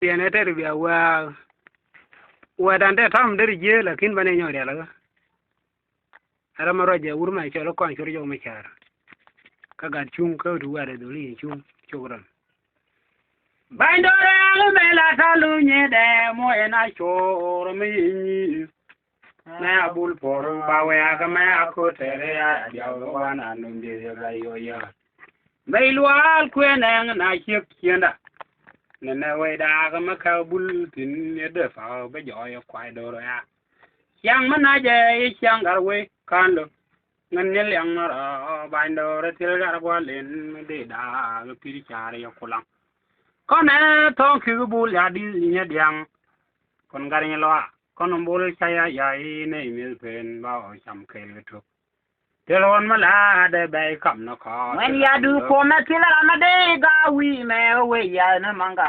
tiene terbia wa dante tam der je la kin bane nyori la ara maro je urma cholo kon choro jo mechar ka ga chung ka duwa de doli chung chogran bandore ala mela talu nye de mo ena choro mi na bul por bawe aga ma ko tere ya jaw wana nunde ga yo ya bailwal kweneng na chik kienda nene we da ga ma ka bul tin ne de fa ba jo ya kwai do ya yang mana je yang garwe kan lo ngan ne yang ra bandore til gar gwalen de da ga piri chare ya kulang kone to ki bul ya di ne diang kon gar ne lo kon bul saya ya ne mil pen ba cham kel to telon mala de bay kam no ko when ya du ko ma kila ma de ga wi me we ya na manga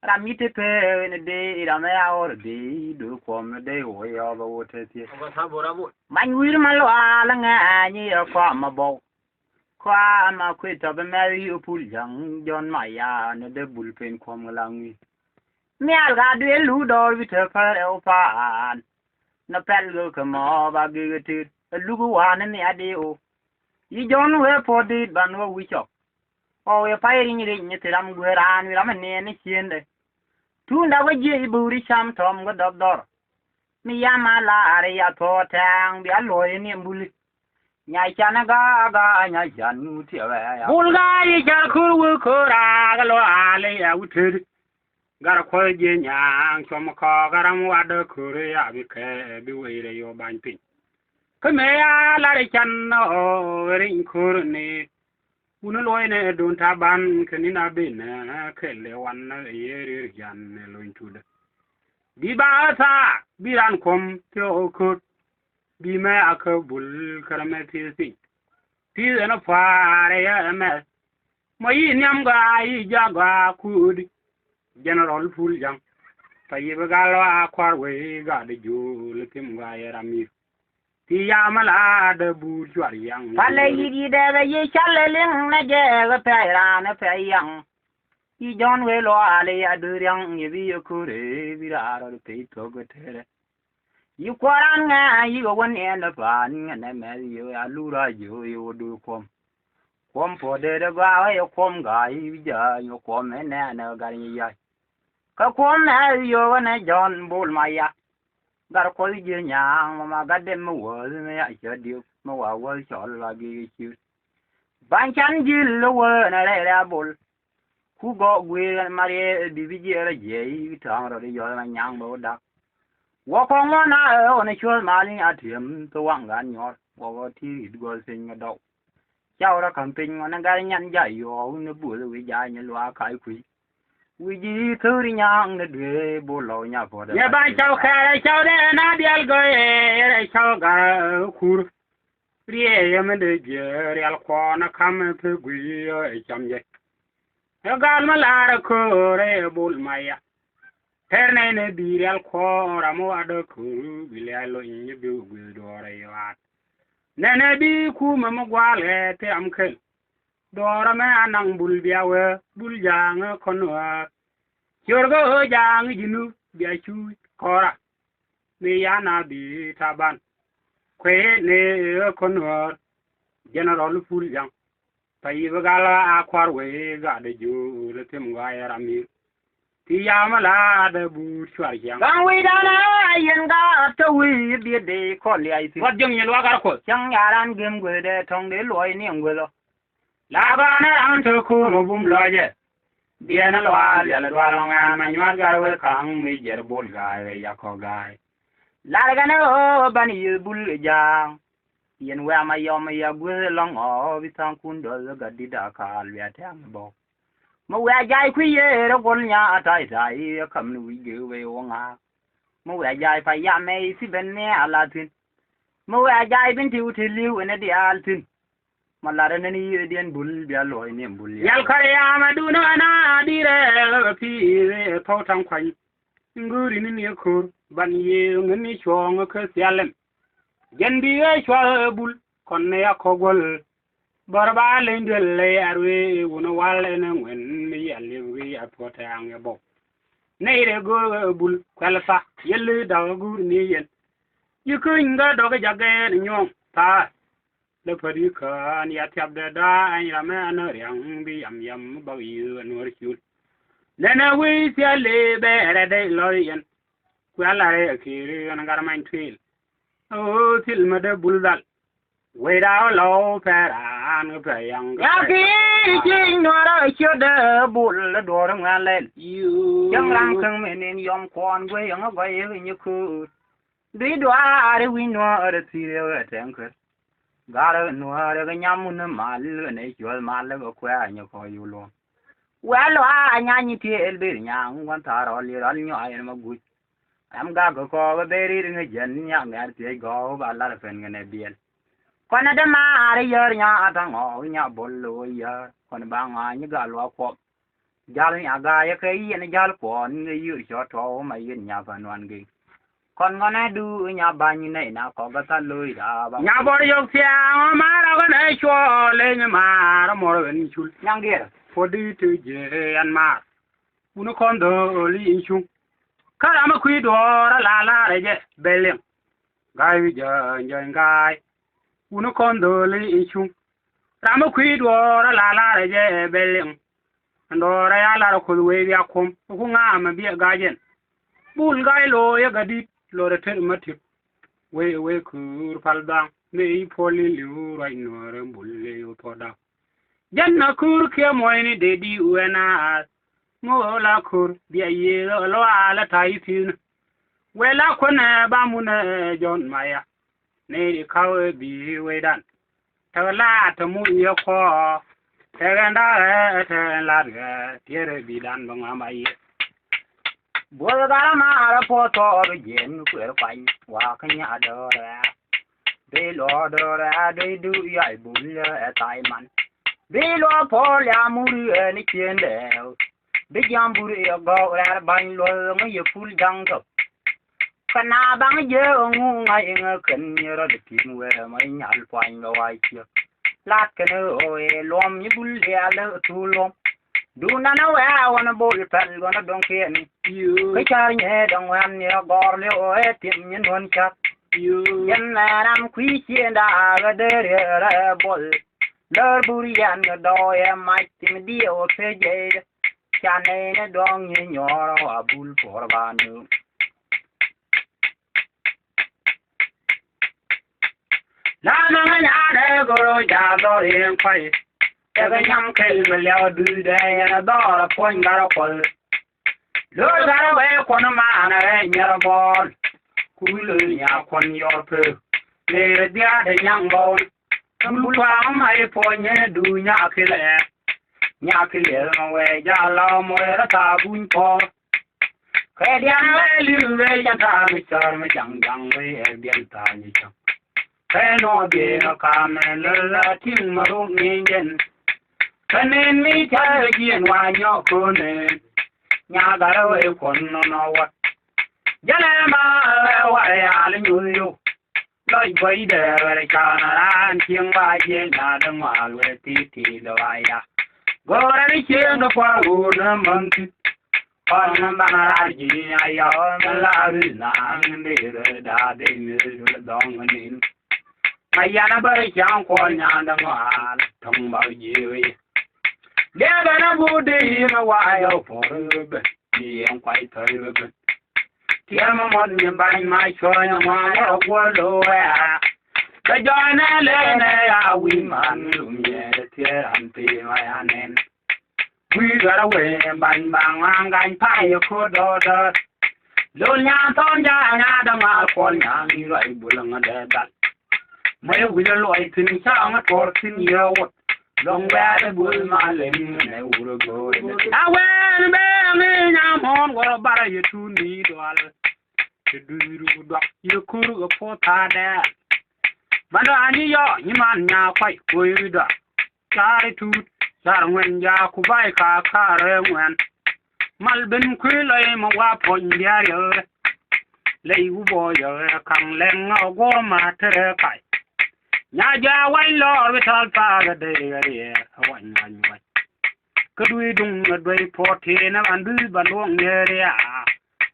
ramite pe ne de ira me ya or de du ko ma de wo ya ba wo te ti ko sa bora bo man wir ma lo ala nga ni ko ma bo ko ma ku to be me yu pul jang jon ma ya ne de bul pen ko ma la ngi mi al ga de lu do vi te pa e o pa na pel go ko ma ba ge ti lugu wane ni adeo yi jon we podi ban wo wicho o ye payri ni ni tiram gueran wi ram ne ni chiende tunda waje buri sham tom go dor mi yama la are ya to tang bi aloy ni mbuli nya chana ga nya jan ti wa ya bulga yi jar kur ko ra ga lo ale ya wutir gar ko je nya chom ko garam wa de kur ya bi ke bi we re yo ban pin kame ya lare channo ring kurni uno ne don taban kanina bina kele wan yeri jan lointude di ba sa biran kom to ko bi me akabul karame tisi ti na fare ya me moyi nyam ga yi jaga kudi general ful jang tayiba galwa kwarwe ga de jul tim ga yarami ya mala da bu jwar yang pale yi de ye chalelin na je ga pera na pe yang yi jon we lo ale ya du yang yi bi ku re bi ra ro pe to go tere yi kwaran nga yi go won e na pa ni na me yo ya lu ra yo du kom po de ba yo kom ga yi ja yo kom ne na ga ni ya ka kom na yo na jon bul ma ya gar ko je nyang ma ga dem wo ne ya che di ma wa wo cho la gi chi ban chan ji lo wo na le la bol ku go gwe ma re bi bi je ra je ta ro de yo na nyang bo da wo ko ngo na o ne chol ma ni a tiam to wang gan nyor wo go ti go sin ga do chao ra kam pin na ga nyan ja yo ne bu le wi ja ni lwa kai ku wi ji thuri nyang ne de bo lo nya po da ya ba chao kha chao de na dial go e chao ga kur rie ya me de je real ko na kam pe gui e cham je ya gal ma la ko re bol maya ter ne bi real ko ra mo ado ku bi le lo ni bi gui do re ya ne bi ku ma mo gwale te am kel dora me anang bul biawe bul jang konwa yorgo jang jinu bia chu kora me yana bi taban kwe ne konwa general ful jang pai bagala akwarwe ga de ju le tem ga yarami ti yamala de bu chwar jang gang we da na yen ga to wi bi de ko li ai wat jang yel wagar ko chang yaran gem gwe de tong de loy ni ngwe lo la ba na an to ko bum loje biana lo al ya lo nga ma nyar gar we kang mi jer bol ga ya ko ga la ga na ban yu bul jang yen wa ma yo ma ya gwe long o bi tang kun do ga di da ka al ya ta bo mo wa jai ku ye ro gol nya tai tai kam nu wi ge we o nga mo wa jai pa ya me si ben ne ala tin mo wa jai bin ti uti liu ne di al tin malare ne ni den bul bia loy ne bul yal kare ya maduna na dire pi to tang kwai nguri ni ko ban ye ngani chong ka sialem gen bi e chwa bul kon ne ya ko gol barba le ndel le arwe wono wal ne ngwen mi yalle wi apota ang bo nei re go bul kwalfa yelle da gur ni yen yiku inga do ga jage ni nyong ta le pari ka ni atyab da an ya ma na ryang bi yam ba yu no ri chul nana we sia le be re de lo yen kwala re ki an gar main twil o til ma de bul dal we da lo pa an pa yang ya ki jing no ra chu de bul do nga len yang rang kang men en yom kon we yang ga ye ni ku dui do are wi no are ti re tang ka gar no are ga nyam na mal ne chol mal ga kwa nya ko yu lo well nya ni ti el be nya wan ta ro li ral nyo ay ma gu am ga ko ga be ri nga jen nya mer ti go ba la fen ne biel kona da ma are yer nya ta ngo nya bol lo ya kon ba nga ni ga lo ko jal nya ga ya ke yi ne jal ko ni yu cho to ma yin nya fa non gi kon ngona du nya ba ni nei na ko ga ta lo da ba nya bor yo sia ma ra ga ne cho le nya ma ra mo ra ni chul nyang ge fodi tu je an ma uno kon do li chu kara ma kwi do ra la re je belem gai je gai uno kon do li chu ra ma kwi do ra la re je belem ndo ra ya la ko we ya kom ku nga ma bi ga jen bul gai lo ya ga di lo re ter ma ti we kur pal dang ne poli lu rai no re bul le yo to da janna kur ke moyni de di uena ngola kur biya ye lo ala taifin wela kona ba muna jon maya ne kawe bi wedan tawla ta mu ye ko teganda ta la ga tere bi dan ba mai bol ga ma ra po to be jen ku er kwai wa kanya do ra be lo do ra de du ya bul ya tai man Bilo Paul Yamuri and Kiende, Big Yamburi go at Bang Low, you full junk up. Canabang Young, I in a canoe the team where my yard find the white here. Lacan, oh, lom, you bull yellow too long. Do not know where I want a boat pedal gonna don't care me. You, which are head on one near Gorley or a team in one shot. You, and I'm queasy and I got the ball. Lỡ buri ăn ở đó em mai tìm đi ở phía dưới cha này nó đong như nhỏ và bul phở ba nữa la na nhà để có rồi cha đó liền quay cái nhắm cây mà leo đuôi đây nó đó là phun ra rồi lỡ ra về con mà này nhớ bol cúi lưng nhà con nhỏ phơ để dia để nhang bol Mulwa mai po nye du nya kile we ja la mo ra ta bun po ke dia le lu we ja ta mi sar me jang we e bien ta ni cha ke no be no ka me le la tin ma ru ni jen kanen mi cha gien wa nyo ko ne nya ga ra we kon no wa ja le ma wa ya le yu Loi quay để về cho nó ăn chiên ba chiên là đừng mà về tí đồ ai à gọi ra đi chiên nó qua u nó mừng con nó bán ra gì ai ở nó là đi làm đi rồi đã đi rồi đón nó đi mày ra nó bơi trong con nhà đừng mà thông bao nhiêu để bên nó bu đi nó quay ở phố bên đi em quay thời bên Tiêm một miếng bánh mai cho mà nó qua lô à cái gió nó lên này à quý man lùm nhẹ thế ăn tì mai ăn em quý ra về bánh bằng mang gánh phải cô đô đơ luôn nhà tôn nhà đâm mà con nhà như vậy buồn lòng để đặt mấy quý ra loại tin sao nó có tin nhiều long bé buồn mà lên này uống rồi à quên bé mi nhà mòn qua bara you tu ni doal du do you kuru po ta da bando ani yo ni man nya kwai ko yu do sare tu sar ngwen ja ku bai ka re ngwen mal ben ku lay mo wa po ndia yo lay u bo yo kang leng go ma tere kai nya ja wai lo we tal pa ga de ye wan wan wan ku du dung doi po te na an du ba long ye ya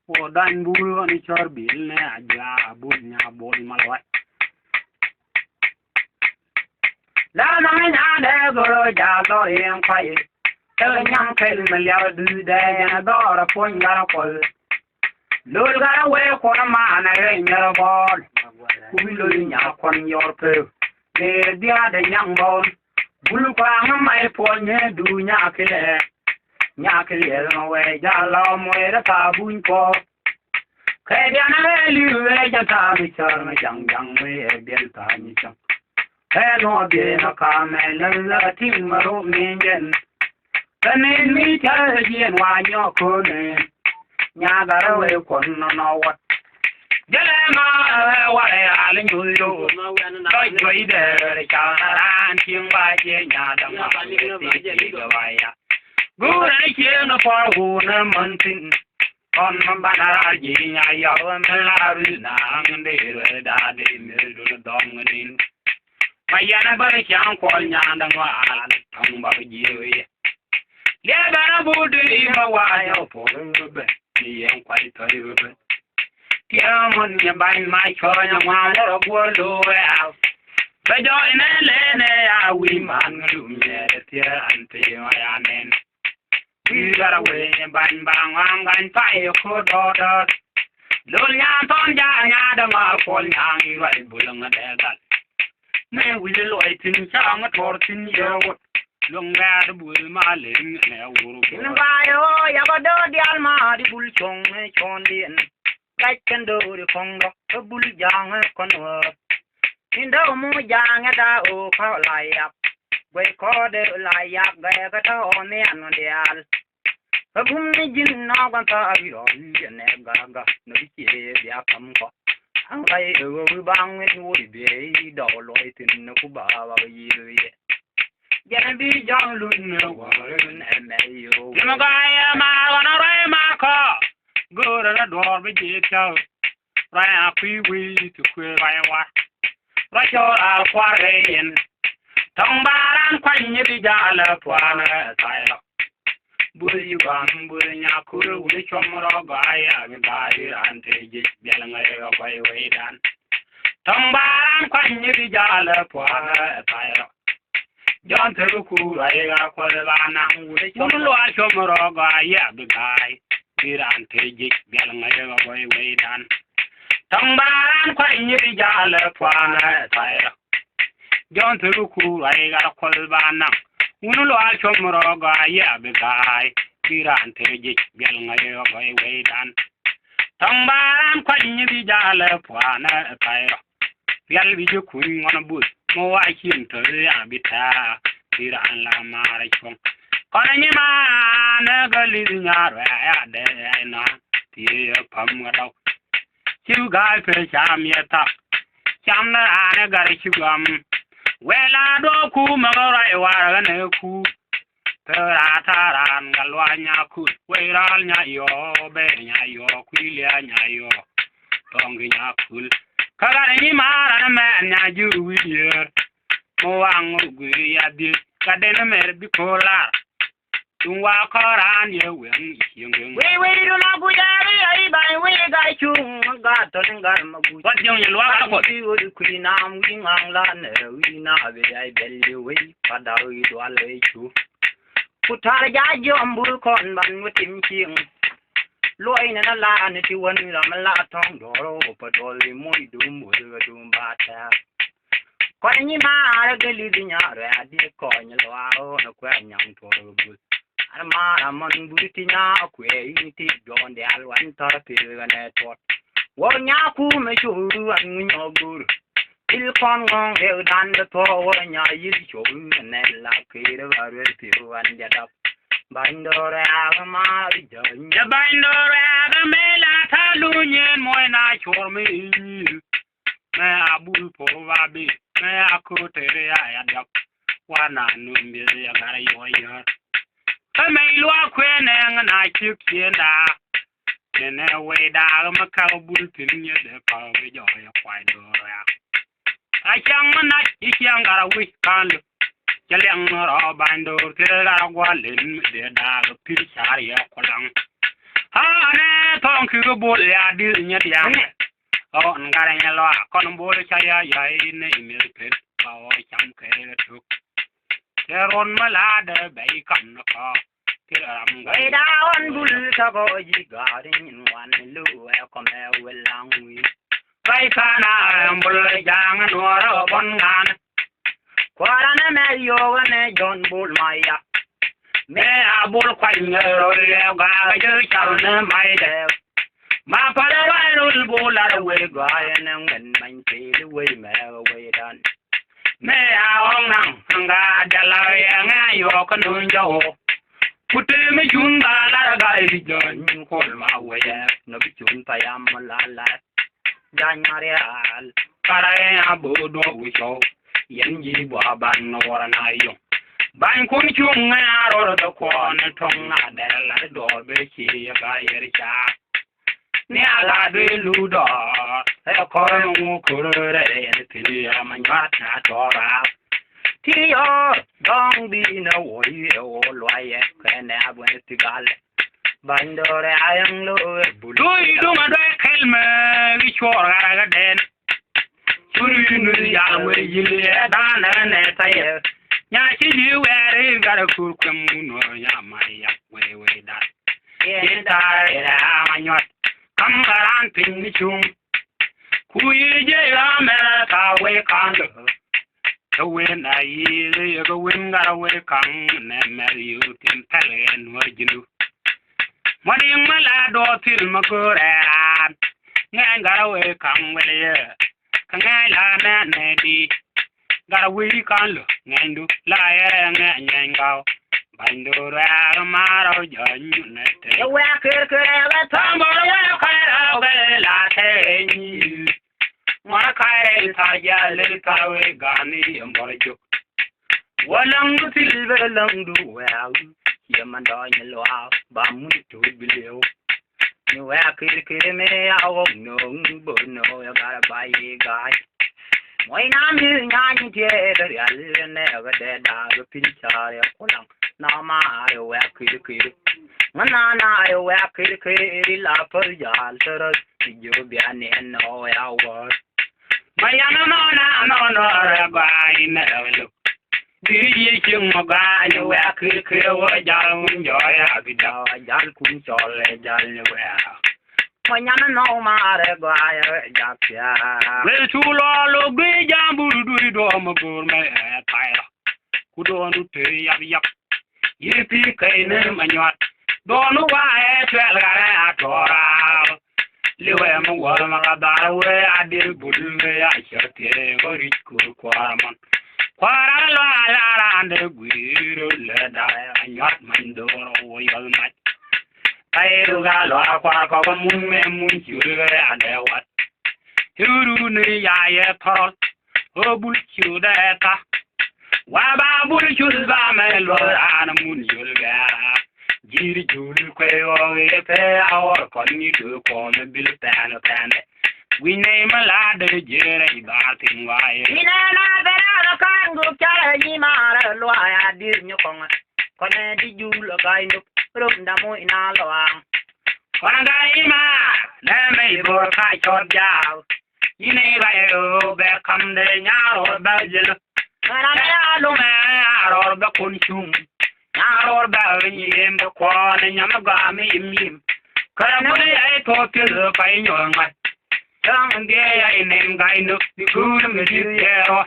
o dan buru ni chor bil ne aja bul nya bol malwa la na nya de goro ja do yen kwai te nyam kel me ya du de na do ra pon ga kol lol ga we ko ma na re nya bol ku bi lol nya kon yor pe ne dia de nyang bol bul kwa mai pon ne du nya kele no we ja la mo ra ta bun ko ke dia na li we ja ta mi char ma jang we bel ta ni chang he no de na ka me la tin ma ro mi gen tane mi cha hien wa nyo ko ne nya ga ra we kon no wa jale ma wa ya le nyu yo doi de cha ran ting ba je nya da ma ti ga wa ya gura ke na fa hu na man tin on man ba na ji nya ya ma la ru na ngde re da de me do dong din ma ya na ba kyang ko nya da wa tang ba ji we le ba na bu de ma wa ya po be ni yan kwai to ri be ya mon nya ba ma cho nya wa ro bo do ya ba jo ina le ne ya wi man lu me te an te ma ya nen we got away ban bang wang gan pai ko do do lo nya ton ja nya da ma ko nya ngi rai bulung da da ne wi lo ai tin cha nga tor tin yo long ga da bul ma le ne wuru ko ba yo ya ba do di al ma di bul chong ne chon dien kai ken do ri kong do bul jang kon wa tin do mu jang da o ka lai ap we ko de lai ap ga ka to ne an de al Agum ni jin na ban ta abiro ne ga no ki ya kam ko ang ai go bang ne wo be do lo tin ku ba ba yi ye ya bi jang lu ne wa ne me yo ma ga ya ma wa na re ma ko go ra do be ji ta ra a kwi wi tu ku ba wa ra cho a kwa re yin tong ba ran kwan ni bi ja la twa na sai lo buri ban buri nya kuru buri chomro ga ya mi bai ran te ji bel ngai ga bai wei dan tambaran kwan ni bi jala pwa ta ya jan te ku ai ga ko la na buri chomro chomro ga ya bi gai ran te ji bel ngai ga bai wei dan tambaran kwan ni bi jala pwa ta ya jan te ku ai ga ko la na unu lo a chomro ga ya be gai kiran teje bel ngai ga we dan tambaran kwa nyi bi jala pwana tairo bel bi ju kun ngona bu mo wa kin to ya bi ta kiran la mara chom kono nyi ma na ga li nya ra ya de na ti pam ga do chu ga pe cham ya ta cham na ana ga ri chu gam wela do ku ma ra wa ga ne ku taran galwa nya ku weral nya yo be nya yo kwilia nya yo tongi nya kul kaga ni mara na me nya ju wiyer mo wang gu ya di kadena mer bi kola tungwa koran ye wen yeng we do na bu ya ri ai bai we ga chu ga to ngar ma bu wat jong ye lwa ko ti wo ku na wi ngang la ne wi na be ai bel we pada wi do ale chu Kutara jajo ambul kon ban wutim ching loi na la ni ti wan la mala tong doro patol moi dum bul dum bata ko ni ma ara gali dinya ra di ko ni lwa o na kwa nyang to bul ar ma ramon buliti nya kwe ti don de alwan tar pe na to wo nya ku me shuru an nyo bur il kon ngong he dan de to wo nya yi chu ne la ke de wa re ti wan ja dap bandore aga ma ja bandore aga me la ta lu nyen mo na chor me me abul po wa bi me aku te re ya dap wa na nu mi ya ga yo ya ka me lu akwe ne na chi kienda ne we da ma ka bul tin ye de ka we jo ya kwai do ya achang na ichiang gara wi kan jaleng ro bando tira gwalen de da pir char ya kolang ha ne tong cứ bố ya đi nhật yang on gara nya lo con bố cha ya ya ne mi pe bao chăm cái là thuộc cái ron mà la de bay cầm nó có cái làm Way down bull tabo yi garden one lu come well long we. bay kana bul jang no ro bon gan Quarana me yo ne John Bull Maya. me a bul quanh ro le ga ju chao ne mai de ma pa le wa rul bul la we Ryan and when mine say the way me way done. me a ong nang ga ja la ya nga yo kan nun jo putte me jun ba la ga ri jon ko ma we No be chun payam la la. Jan Marial. para ya bo do wi so yen ji bo ban no ra na yo ban kun chung nga ro do ko na tong na de la do be chi ya ga yer cha ni ala de lu do e ko mu ko re e ti ya man ya na to ra Ti yo dong bi no wo yi o lo ye kan na bwen ti gal. Bandore ayang lo bulu. du ma do kelme wi cho ra ga den churu nu ya we yi le da na ne ta ye nya chi ji we re ga ku ku mu no ya ma ya we da Yen da ra ma nyot kam ran tin ni chung ku yi je ra me ta we kan do we na yi le go win ga we kan ne me yu tin ta le no jindu mari mala do til ma ko ra ngan ga we kan we le kan la na ne di ga we kan lo ngan du la ya ngan ga bando ra ma ro jo ne te we kere we tam bo we ka ra we la te ni ma ka ta ya le ka we ga ni mo jo walang silver lang du well. Yaman do ni lo ba mu tu bileo. Ni we kere me awo no bo no ya gara ba ye guy. Moy na mi nya ni tie de ya le ne ga de da ga pin cha ya kolang. Na ma re we kere. Mana na yo we kere la par ya ter jo bia ne no ya wo. ma ya no ra ba ina lo Diri chung ma ga ni wa ke wa ja mun jo ya bi da Jal kun chole jal ni we. Manyana no ma re ga ya ja pya. le chu lo gbe ja bu du do ma bur ma ta ya ku do nu te ya ya ye pi kai ne ma nyot do nu wa e tre ga ra to ra le we ma wa ma ga da we a de bu du ya cha te go ri ku ko man Kwara lo ala ande guiro le da anyat mando o yal mat ai ga lo kwa ko mun me mun chiure ade wat huru ni ya ye thol o bul chiude ta wa ba bul chiude ba me lo an mun yul ga jiri jul kwe o ye pe awor ko ni do ko me bil tan we name a lad de jere ba tin wa ye Ina na bera kan gu chara ni mara lo ya dir nyu kong. Kone di jul ga nyu rum da mo ina lo ang. Kwanga ima na me bo ka chot jaw yine ba yo be kam de nyaro ba jil Mana ya lu me aro ba kun chung nyaro ba ni em ko ne nyam ga mi mi kara mo ne ai to ke pa nyo ma Yang dia ini ngai nuk di kudu mediero.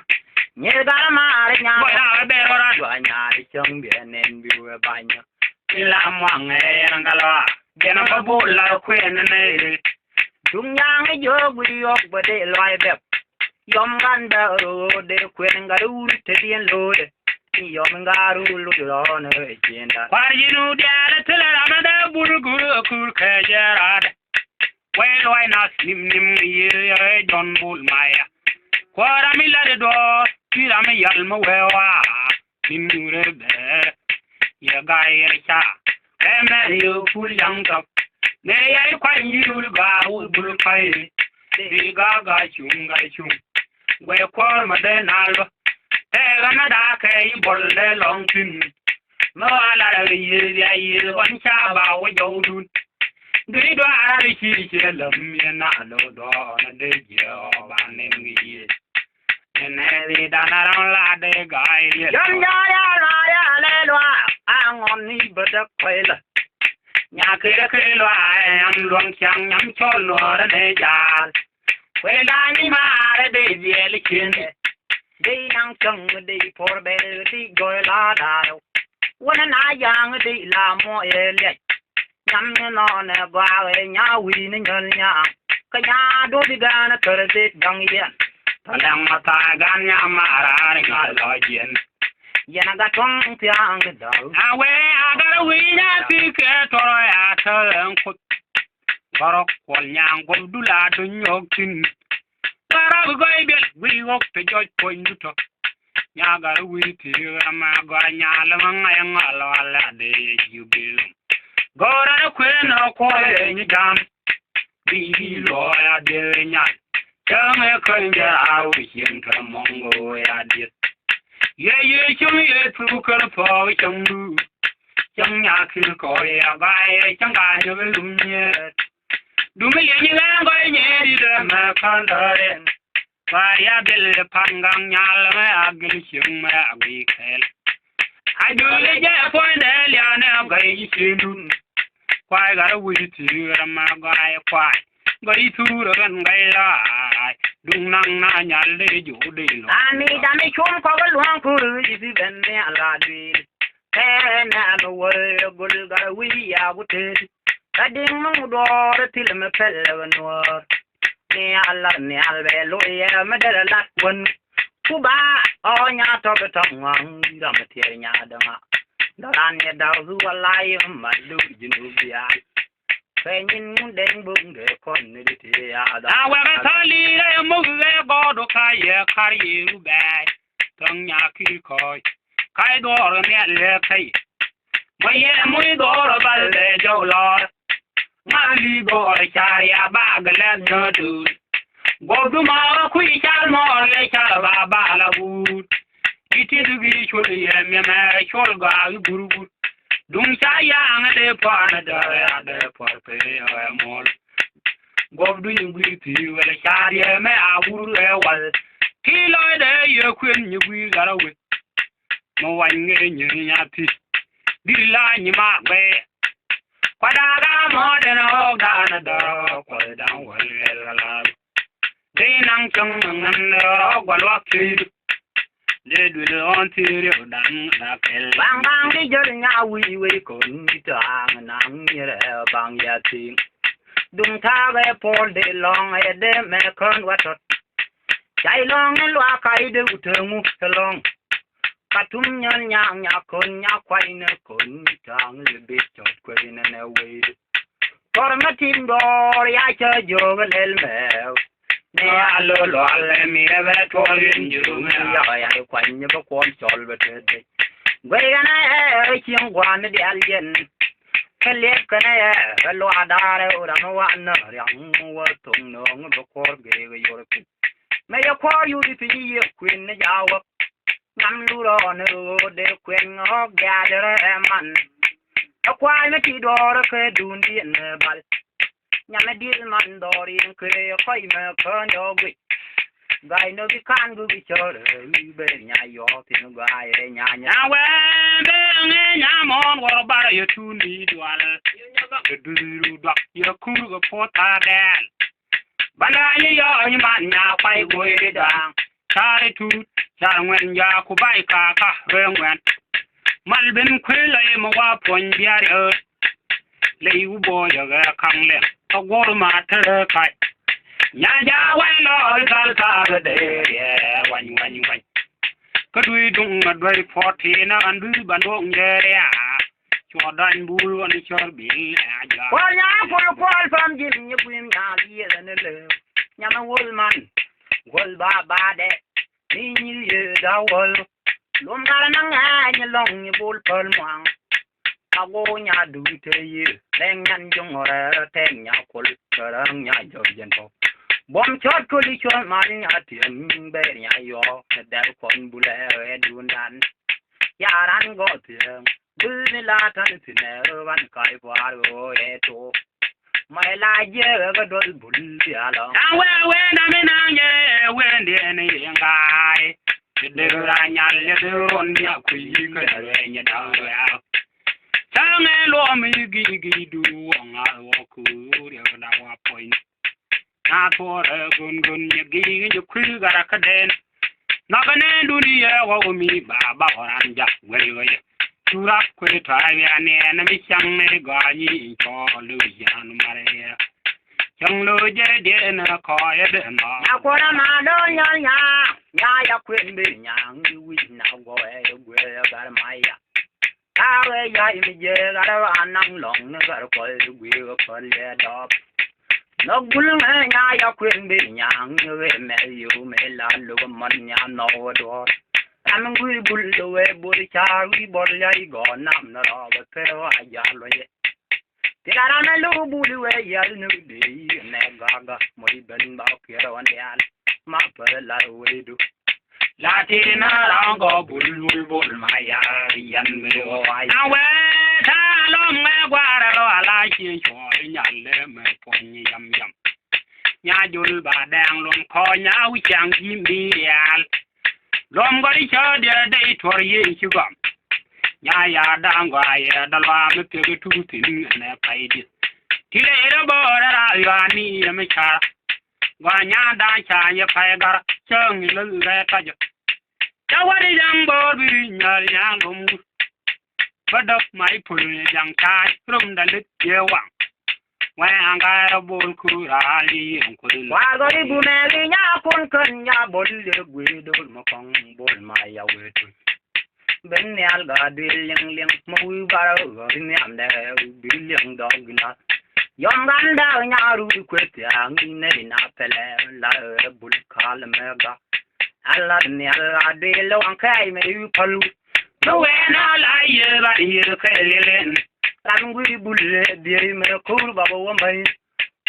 Nye ga ma re nya. Boya be ora. Wa nya di chong bien nen bi we ba nya. Ila mwang ngalo. Jena ba bola kwen ne. Dung yang jo gu yo ba de loi bep. Yom gan da ro de kwen ga ru te dien lo de. Yom ga ru lu lo ne jenda. Parjinu dia tele ramada burgu kur khajarad. Well, why not nim ye John Bull Maya? Quara mila do, Tirami Yalma wewa, Nimure be, ya guy cha, you full young top. Nay, I quite you go, bull pie, the gaga chung, where quar maden alba, Teganada kay bol de long tin. No, I year, one chaba, what you do. Gri do ara chi lam ye na lo do na de yo ba ne ngi ne ri da na la de gai Yam ya le lo ang on ni bada kwela nya ke lo am luang chang nyam cho lo de ja kwela ni ma de ye le kin đi năng chừng đi por bè đi gọi là đào quân na giang đi làm mọi lệ nhắm nó nè qua nhà quy nên nhân nhà cái nhà đôi đi ra nó trở đi đằng yên thằng mà ta gan nhà mà ra đi ngồi lo chuyện yên nó gắt trong tiếng cái đầu à we à cái quy nhà thì cái thôi à thôi không có còn nhà cũng đủ là đủ nhóc tin para goi bet we walk to joy point to nya ga we ti ma ga nya la nga nga la de you bil go ra ko na ko ni jam bi lo ya de nya chang ko nja au hin ka mongo ya de ye chung ye tu ko po chung du chung nya ki ko ya ba ye chung ga yo lum ye du me ye ni la go ye di de ma kan da ren ya bel pangang nyal ma agil shing ma agi khel adule ja point ya na gai shindun kwai gar wi ti ma gai kwai gai tu ran gai la dung nang na nyal de ju de no ani da me chum ko luang ku ri si ben ne ala di na no wo gol gar wi ya wutte kading mu do til me pel no ni ala ni albe lo ye madara la won kuba o nya to betong ang da matie nya da ma da ni da zu alai ma lu jinu bia fe nyin mun den bung de kon ni ti ya da wa ga tali le mu ge go do ka ye kar ye ru ba tong nya ki ko kai do ro ne le kai mo ye mu do ro ba le jo lo Mali go ya ba gala no du go du ma ku chal mo le chal ba ba la bu iti du gi chul ye me ma chol ga guru gu dum cha ya ngade pa na da ya de por pe mo go du ngi ti wala char ye me a guru e wal ki lo de ye kwen ni gu ga we mo wan nge ni ya ti di la ni ma be Kwadaga modern organ da kwadang walala Dinang chung ngan gwalwaki Le du on tiri dan da kel bang bang di jol nya wi kon ta nang yere bang ya ting dung ta ve pol de long e de me kon watot Chai long lo kai de utengu long Katum nyan nya kon nya kwai ne kon tang le bit chot kwai ne ne we Por ma tim dor ya cha jo lel me Ne alo lo ale mi ve to yin ju me ya kwai ne ba kon chol be de Gwe na e ching gwan de alien Kele kana e lo adare ora no wa na yang wa tung no ba kor ge ge yor pi Me ya kwar yu di fi queen ne ya wa Nam luro no de kwen o gather man a kwai me ti dor ke dun di ne bal nyame dil man dori ke khoi me kon yo gwi gai no bi kan gu bi chore wi be nya yo ti no gai re nya we be nge nya mon wor bar yo tu ni dwal du du dak yo ku go pota dal bana ni yo ni man nya kwai go de dang Tari tu char ngwen ya ku bai ka re ngwen Malbin kwela e mo wa pon biar e le u bo ya ga kang le to gor ma te kai nya ja wa lo kal ka de ye wan ka dui dung ma doi 14 na andu bandong je ya cho dan bul on chor bi a ja wa nya pol fam jin ni buim ya ye ne le nya ma wol man Gol ba de ni ye da wol lum gar na nga ni long ni bul pol mwang ago nya du te ye leng nyan jong ora te nya kol karang nya jo jen po bom chot ko li chol ma nya tien be nya yo da kon bule e dun dan ya ran go tien bu ni la tan ti ne wan kai war o e to mai la je ga dol bul ya lo we na me na ye we de ni ngai de ra nyal le de ron ya ku yi ga re nya da ya sang e lo mi gi du nga wo ku re ga da wa point na to re gun ye gi ju ku ga ra ka den na ga ne du ni ye wa mi ba ran ja we we Tura kwe try ane na mi chang ne ga ni ko lu ya no mare ya chang lu je de na ko ya de na na ko na ma do nya ya kwen be nya ngi wi na go e gwe ga ma ya ta we ya mi je ga ra anang long na ga ko gwe ga ko le do no gul nya ya kwen be nya ngi we me yu me la lu man nya no do I'm going to build the way, body charlie, body I go, nam not all the tail, I yell. Did I not know bully way, yell no day, and that gaga, my belly back here on the alley, my brother, like way do. Latina, I'll go bull, my young widow. I wait, how long my water, I like you, young lemon, pony yum. Yajul, but down long call, now we can't give me the Long body show the day for ye sugar. Ya dang ya the lamb to the two things and a paid it. Till a border, you are near a machar. Wanya dan ya fire, chung in the red. Now what is young boy with your young but up my pull young tie from the little one. When I got a bull cool, I Why got it bunny ya pun ya body widow mokong bull my way to Ben Yal got billion Mo barrow in the under billion dog not Young gun down Yaru quit young in a pele la bull call mega I love me a day long came you pull No way now lie but here Kelly I'm going to bullet the me cool bubble my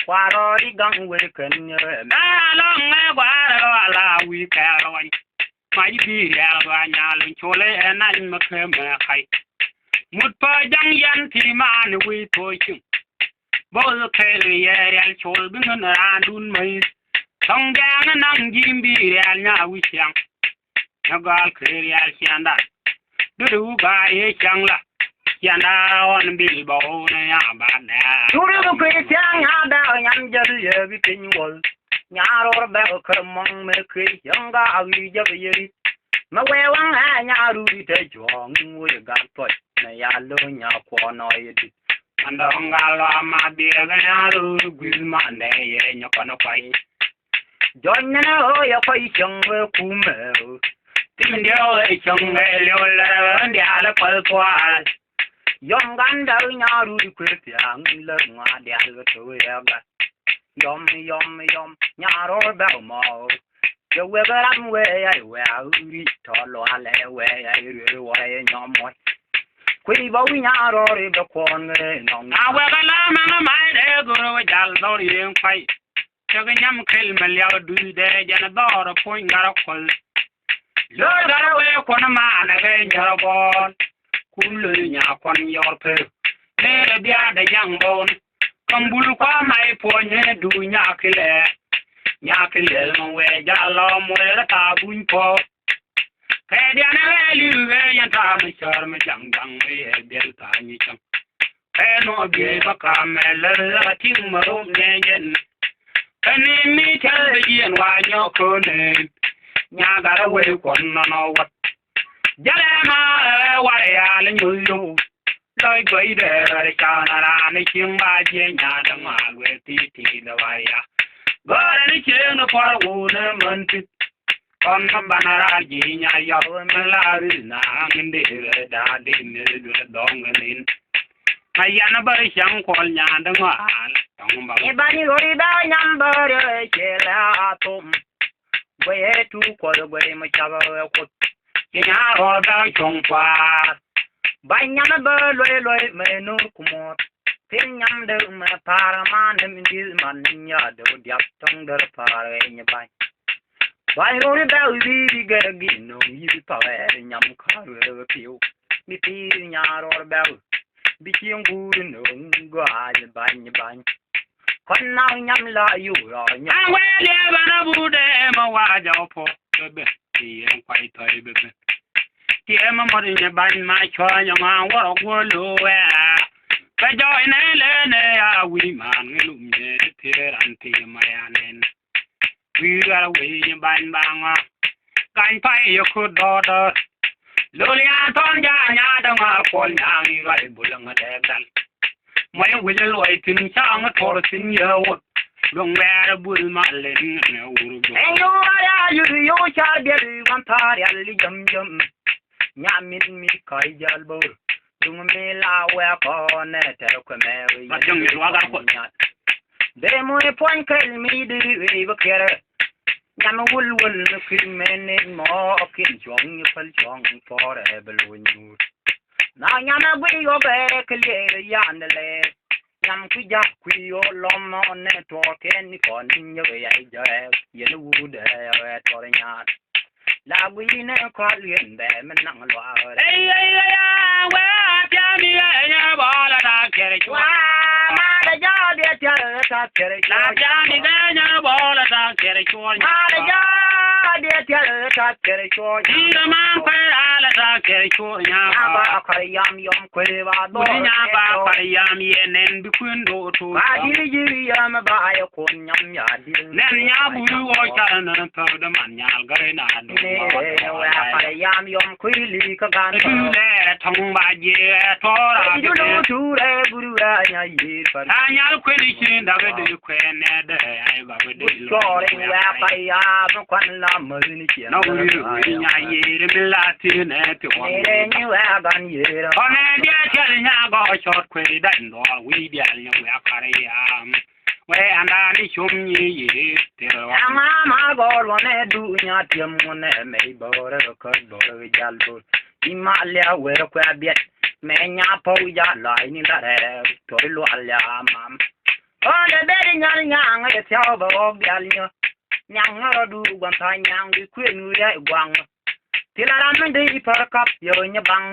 Quarry gun with a long while we carry. My be and chole and I'm a high. Mutpa young yan man we toy you. Both Kelly and Cholbin and Dun Maze. Song down and I'm Jimby and now we young. A girl clearly as Yanda. Do buy a young la. Yanda on Billboard and Abana. You little great young young just everything was. Yarrow bell come among me, young guy, we just hear it. My way one eye, Yaru, take you on, we got put. May I learn your corner, and the Hungala, my dear, Yaru, with my name, and you're gonna fight. John, your face, young, will come. Tim the old young, and the other quite. Young gun down Yaru, quit young, learn my dear to wear. Yum, Yarrow Belmo. The weather I'm way I will reach tall way I really way in your moy. Quibo Yarrow the corner. Now, where the lamb might go with Jaldo in fight. Chugging yam kill me, do there, Janador, point Garacol. Lord, got away upon a man again, your ball. Cool, upon your pill. There be the young bone. Kambulu kwa mai ponye du nyakile we jalo mwere tabun po kedi aneli we yanta mi char mi jangang we bel ta ni cham eno be baka mele ting maro nyen kani mi chal yen wa nyoko ne nyagara we kon no wat jale ma wa ya le nyu Loi goi de chana ni ching ba je nya da ma gwe ti da wa ya go ni ching no por wu na man ti kon ba na ra ji nya ya me la ri na ngin de da de ne du dong nin ai ya na ba shang kol nya da ma tong ba e ba ni gori da nyam ba re che la tum gwe tu ko gwe ma cha ba ko nya ro da chong pa Banyana loy me no kumot tinyam de me paraman min dil man nya do diap tong der pare nya bay bay ro ni ba wi ge gi no yi pa we nyam kha ro piu mi pi nya ro ba bi chi ngu no go a bany con nào nhắm là yêu rồi nhá à quê đi bà nó bu đê mà qua giàu phố bê thì em quay thời bê thì em mà đi nhà bạn mà cho nhà mà qua qua lúa cái joy này lên này à we man cái lùm nhẹ thì ăn thì mà anh we got away nhà bạn bang à cái phải yêu cô đó đó lối nhà thon nhà đông à con nhà đi lại buông ở đây đàn mấy người lội tin sang thor tin yêu long về buồn mà lên nè uru anh yêu cha biệt quan thà đi jam jam nhà mình coi giờ bồi dung mê la we con nè theo cái mẹ mà dung mê lo gar con để mỗi point cái mi đi về bậc kia nhà mà vul khi mình nên mò kinh chong như phật chong forever when you na nhà mà quý go về cái lệ yan lệ nhằm quý gia quý yo lom nè to ken con như vậy giờ yên u để to nhà la quý nè có liền để mình nặng loa ê we cha mi nhà bỏ là ta kể cho mà đã cho địa chơi ta kể la cha mi nhà bỏ là ta kể cho mà đã cho địa chơi ta kể cho đi mà phải là ta kể cho nhà ba khởi yam quê ba đôi nhà ba khởi yam nên bị quên đồ thôi ba đi yam ba ya con nhắm ya đi nên nhà bùi ôi cha nó thở đâm ăn nhà cái nào đồ khởi yam quê li cái gan lẽ thằng bà dê thọ ra đi đâu chú re buru ra nhà gì phần nhà quê đi xin đã về đi quê nè để ai bà về đi cho đi qua phải yam quan làm mới đi chuyện nó đi nhà gì để mình là tiền nè tiểu nè như gan gì đó con nè đi chơi nhà có chót quê đánh đó quý đi nhà quê khare quê anh đã đi chung gì tiểu mà có luôn nè du nhà tiệm nè mấy bờ đó có bờ jalbo Himalaya quê quê biết mẹ nhà phâu gia lại như ta đẹp thôi luôn là mam để bé đi nhà ngay theo bờ bia nhá nhang ở du quan thái nhang đi khuyên người đấy quăng thì là làm đi phật cấp giờ nhà băng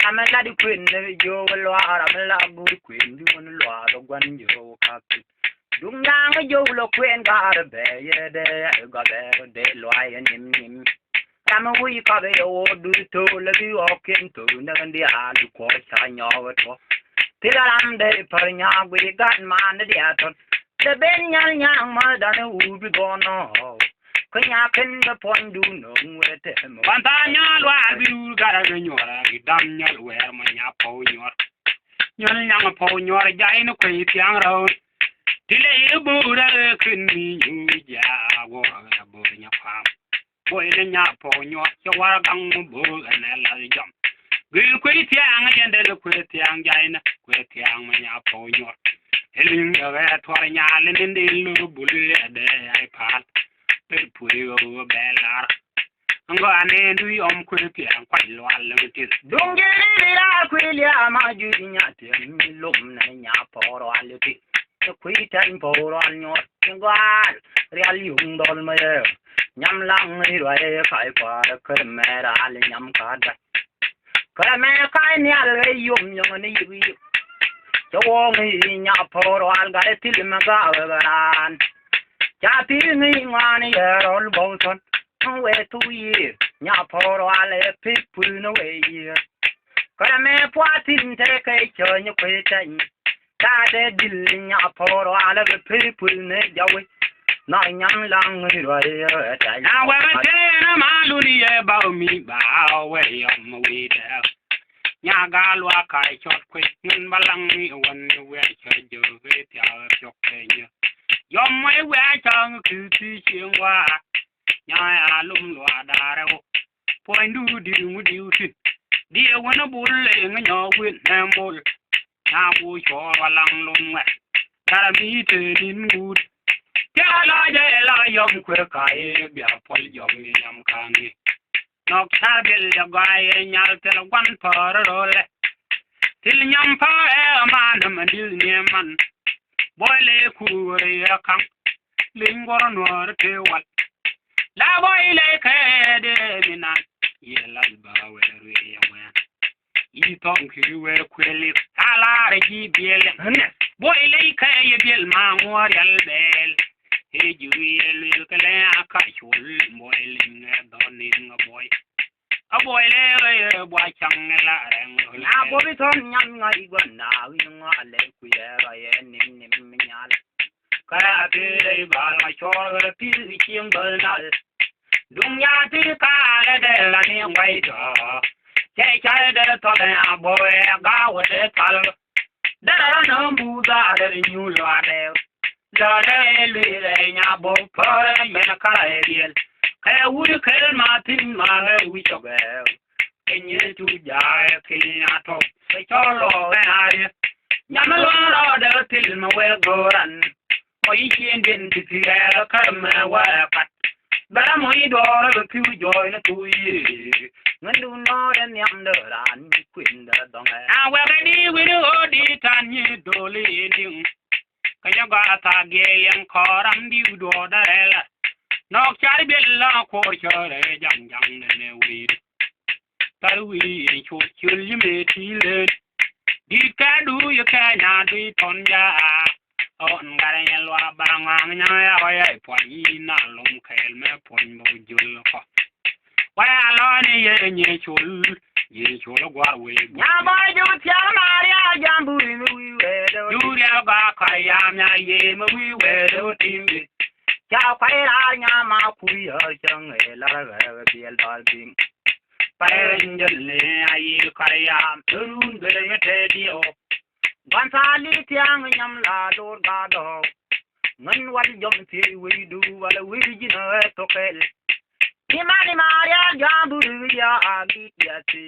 làm là đi khuyên vô loa làm là bu khuyên đi quan loa đó quan vô cấp đúng nhang vô lo khuyên cả bé để để loa nhím nhím làm vui cả bé ô du to là đi ok to nên đi ăn có sai nhau đó thì là làm để phật nhà quý gan mà nó đi ăn để bên nhà mà đã nó ubi gono cái nhà kinh cái point du nó nghe thế mà quan ta nhà loa bị gara cái nhora cái đam nhà loa mà nhà phô nhora nhà mà phô nhora dai nó quay tiếng rồi thì lấy bù ra kinh mi như ya wo bù nhà phàm bồi lên nhà phô nhora cho qua găng bù cái này là jam gửi quay tiếng cái để nó quay tiếng dai nó quay tiếng mà nhà phô nhora Helin ga thora nya len de lu bulle de ai pal per puri go belar ngo ane du yom ku ti an kwai lo al ti dung ge ri la kwi ya ma ju nya ti lum na nya poro al ti ku tan poro al nyo ngo al real yung dol ma ye nyam lang ri ro e kai pa ka me ra al nyam ka da ka me kai ni al yum yong ni wi cho người nhà phò al gái til mà ga gan cha ti người ngoan rồi bông son không về tu gì nhà phò al phi pui nó về cái mẹ qua tin thế cái chơi như quê tranh ta để dil nhà phò al phi pui nó giàu nói nhắm lang người rồi chạy nào về thế nó mà lu đi bao mi bao về ông về đâu nhà ga loa kai chót quê ngân balang mi wan we chơi giờ về theo chọc thế nhá yom mấy we chang cứ chi chiang wa nhà lum loa đà đâu point du đi tin đi wan bul le nga nhỏ quên em bol na bu cho balang lum we ta mi te din good ya la yom quê kai bia pol yom ni yam kangi nok sabil ya gaye nyal tel wan parole til nyam pa e man mandil neman boyle kuure ya kam lingor nor te wat la boyle kede minan yelal ba were ya wa i ton ki wer kweli ala re ji biele boy lay kay bil ma ngor yal bel he juil kale aka chul boy ling don ning boy a boy le boy chang la reng na boy ton nyam ngai gon na wi ngale ku ya ga ye nim nim nyal ka pe ba ma chor ga pi chim bal na dung ya ti ka le de la ni wai do chạy chạy để tao để boy ga wa de tal da no mu da de new lo de da de le nya bo pa me na ka e biel ka wu de ka ma tin ma le wi cho ga ken ye tu ja ke ya to se cho lo ga ya nya ma lo de til ma we go ran mo yi chen din ti ti ka ma wa pat ba mo yi do ra tu jo na tu yi ngandu no den yam de ran queen da dong a we ga di we do di tan yi do le ding ka ya ga ta ge yang khoram di do da la nok char bil la ko chore jang jang ne wi tar wi chu chul yi me ti le di ka du ya ka na di ton ja on ga ya lo ba ngang nya ya ya po yi na lum khail me pon bo jul ko wa lo ni ye chul gwa we nya ba ju tia na ya jambu mi wi we do du ya ba ka ya nya ye me wi we do tim bi cha pai ra nya ma ku ya chang e la ga biel dal bing pai njel le ai ka ya turun be ye te di o ban sa li tiang nyam la lor ga do ngan wal jom ti wi du wala wi ji na to kel ni ma ya jambu ya agi ya ti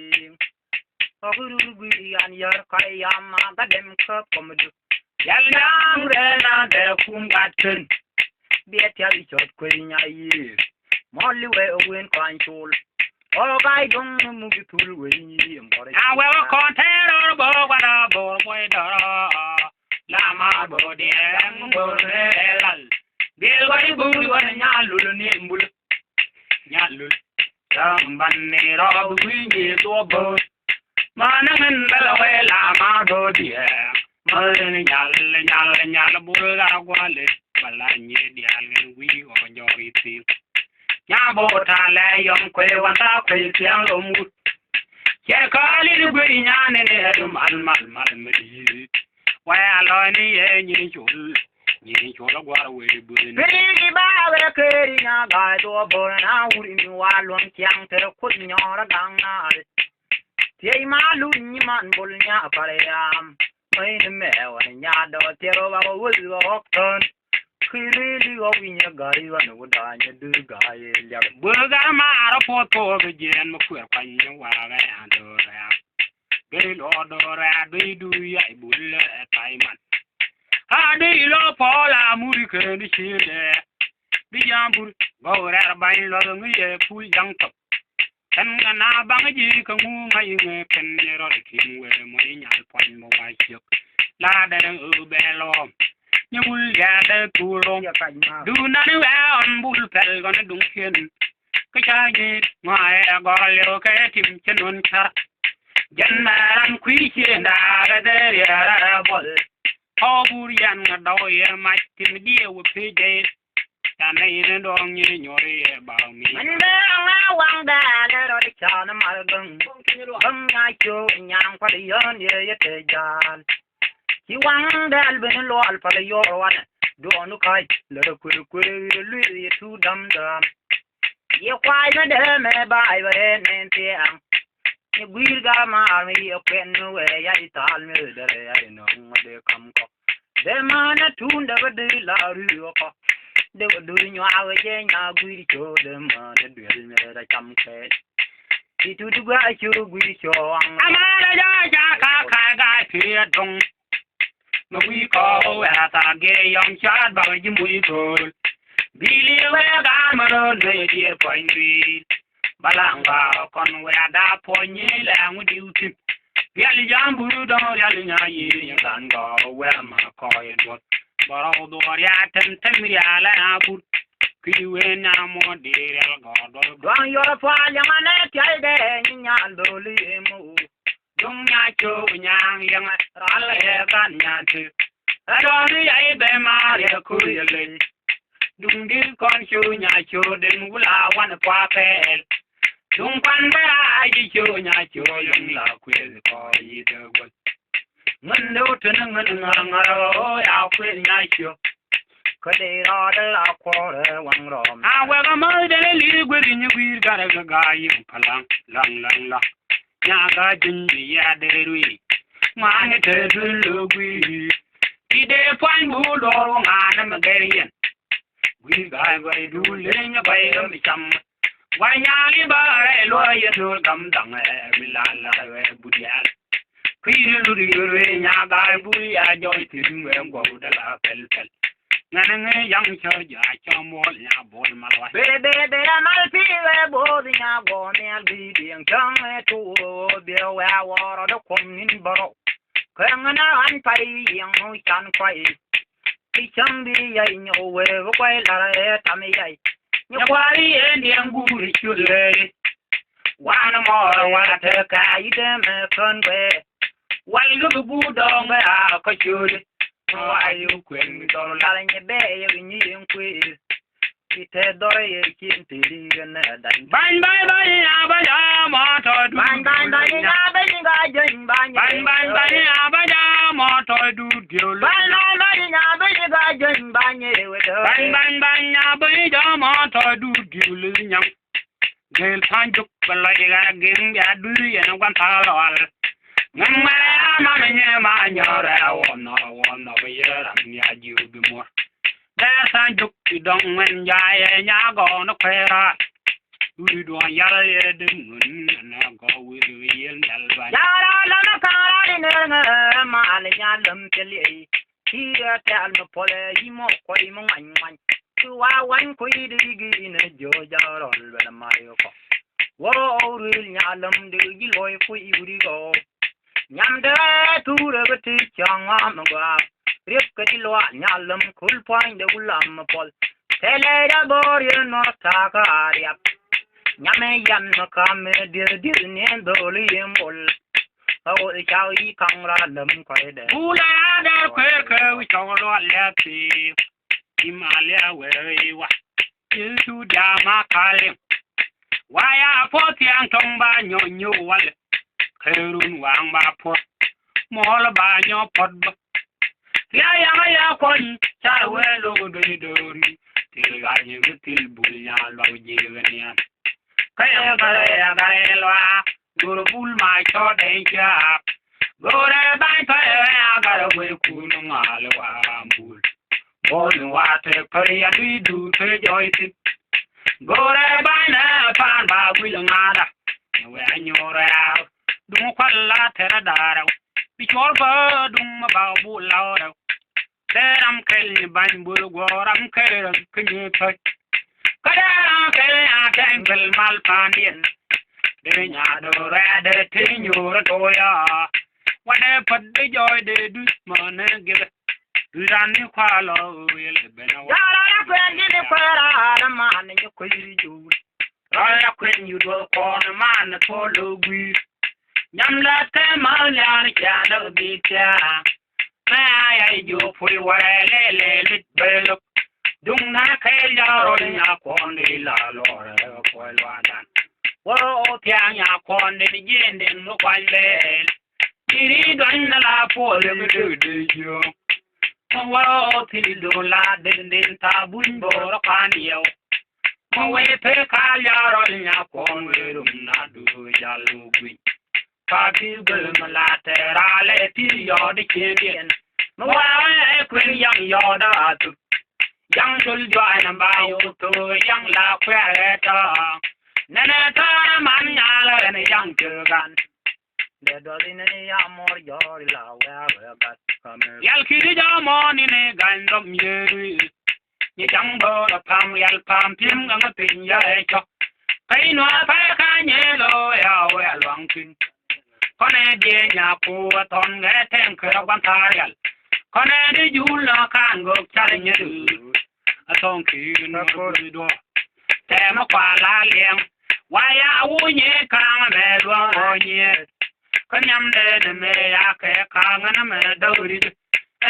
o guru gu yan yar ka ya ma ga dem ka kom du yal jam re na de kum gaten be tia i chot ko nya yi mo li we o wen kan chul o ga dong mu gi tul we ni mo re a we ko te ro bo wa da bo we da la ma bo de bo re lal bil wa di bu wa nya lu ni mbul nya lu tam ban ne ro bu ni do bo ma na men bel we la ma do di ma ni nyal bu ga gwa le bala ni di al wi o jo ri ti nya bo ta le yom kwe wa ta kwe tiang lo mu ke ka li bu nya ne ne mal me di wa lo ni ye ni chul gwa we bu ni Biri ba we ke nya ga do bo na uri mi wa lon tiang te ko nya ra dang na ti ma lu ni man bol nya pare yam mai ne me wa nya do te ro ba wo wo ton kiri li go wi nya ga ri wa no da nya du ga ye ya bu ga ma ra po to be jen mo kwe kwa nya wa ga ya do ra be lo do ra du ya bu le tai man ha de lo po la mu ri ke ni chi de bi jam bu go ra ba lo ngi ye pu yang to kan ga na ba ngi ka ngu ngai nge ken ne ro ki we mo nya po mo wa chi la de be lo như bul ya de tu lo du na ni wa on bul pel gon dung ken ka cha ye ngoài go le ke tim chen on cha jan ma ran kwi che na de ya ra bol o bur yan ga do ye ma tim di wo pe je ta nei ne dong ni nyori ba mi man be nga wang da le ro cha na ma gung gung nga chu nyang kwa de yon ye te jan ki wang da al ben lo al pa le yo wan do nu kai le ku lu ye tu dam dam ye kwai na de me bai ba ne te am ni gwir ga ma mi ye kwen nu we ya ital me de ya no de kam ko de ma na tun da ba de la ru ko de du nya we je nya gwir cho de ma de de me da kam ke ti tu du ga chu gwir cho amara ja ka ga ti dong ma wi ko wa ta ge yom chat ba ji mu ko bili we ga ma ro ne di po ni balanga kon we da po ni la mu di uti yali jambu do yali nya yi kan go we ma ko ye do ba ro do ya tem ya la bu ki we na mo de ya go do yo fa ya ma ne ti de ni nya do li mu dung nya cho nya yang ra le kan nya tu đó đi ai bé mà để cười lên đúng đi con chú nhà chú đừng là quan qua phê đúng quan bé ai đi chú nhà chú đừng là quên coi gì đâu ngân đâu trên ngân ngang rồi áo quên nhà chú cái đấy đó là qua quăng rồi à vậy mà mới để lý quên như quỷ cả cái gai phalang lang lang lang nhà cái chuyện gì à để rồi mà hết thế rồi quỷ đi để phanh bù đồ mà nó cái gì quỷ gai vậy đủ lên như vậy nó bị chăm vậy nhà đi bà ấy lôi rồi cầm đằng ấy bị la bù đial quỷ rồi nhà cái bù ya joy tìm em qua đó là pel ngân yang chờ giờ cho mua nhà bốn mà rồi bê mal phi về bố đi nhà bố nè đi điện trăng tu biểu qua vào đó không nín baro cái ngân anh phải yang nuôi chăn quay đi chăng đi dậy nhau về quay lại tham dậy nhau quay em điện bùi chua lệ qua nó mò qua thề cả ý đêm con về quay lúc bù đông về có chua why you quên đó là những bé yêu như những quỷ khi thế đó là chuyện thì đi gần đánh bánh nhà bây giờ mà thôi bánh nhà bây giờ dân bánh nhà bây giờ mà thôi đủ điều bánh nhà bây giờ dân bánh nhà bây giờ mà thôi đủ điều lưỡi nhang người thanh chúc và lại cái game ya đuôi nó quan thao rồi ngắm mà mình mà nhớ ra nó bây giờ làm nhà nhiều bị mua để sang chúc thì đông mình dài nhà gò nó khỏe ra đuôi đuôi ya đừng nó có vui yên dal vậy ya la nó cả đi nè mà nhà lâm cái gì khi theo nó pole y mo quay mong anh cứ qua quanh quay đi ghi nè jo giờ rồi về mà yêu có wow rồi nhà lâm đi lôi quay đi go nhắm đỡ thu được cái chàng mà qua riết cái loa nhà lâm khul phanh đều làm pol thế lẽ đã bỏ đi nó ta cả điệp nhắm em nó cam điều nên đồ liêm bol ôi cháu y khăng ra lâm quay để u la đã quay khơi cho lo lẹ thì im alia về wa yêu chu đa ma khai wa ya phô thiang trong ba nhọ nhọ wal khairun wang ba phô mol ba nhọ phật ya kon cha we lo do til ga ni til bul ya lo ji gania kaya ga lo dur bul ma cho de ja gore ba pa ya ga we ku no ngal wa bul bol wa te kaya du te joy ti gore ba na pan ba wi ngada we nyora dum kwalla te dara bi chor ba dum ba bu law Teram kelni ban bul goram keram kini thoi kada kel akel mal pandien de nya do ra de tinyu ra toya wade pad de joy de du mane give ran ni kwalo yel bena wa ya kwen ni kwara na man ni ko ju ra kwen yu do ko na man to lo gwi nyam la te mal ya ni ya do bi ta ai yo pui wa le lit belo dung na kai ya ro nya kon ni la lo re ko lo dan wo o tiang ya kon ni yin den no kwan le iri don na la po le de yo wo o ti do la den ta bun bo ro kan yo ko we pe ka ya ro nya kon we rum na du ya lu gwi pa ti bel ma la te ra le ti yo de chen no wa kwen yang yo da tu yang tul jo an ba yo tu yang la kwa ta na ta man ya la ne yang chu gan de do ni ne ya mor yo la wa ga yal ki di ja mo ni ne gan dom ye ni jang bo la pam yal pam pim ngang pin ya e cho kai no pa ka nye lo ya wa long kin con e de nya pu ton ge ten kra ban ta yal con e di jul na kan go chal nye du a tong ki no ko do te ma kwa la leng wa ya wu nye ka me lo o nye con nhâm de me ya ke ka na me do ri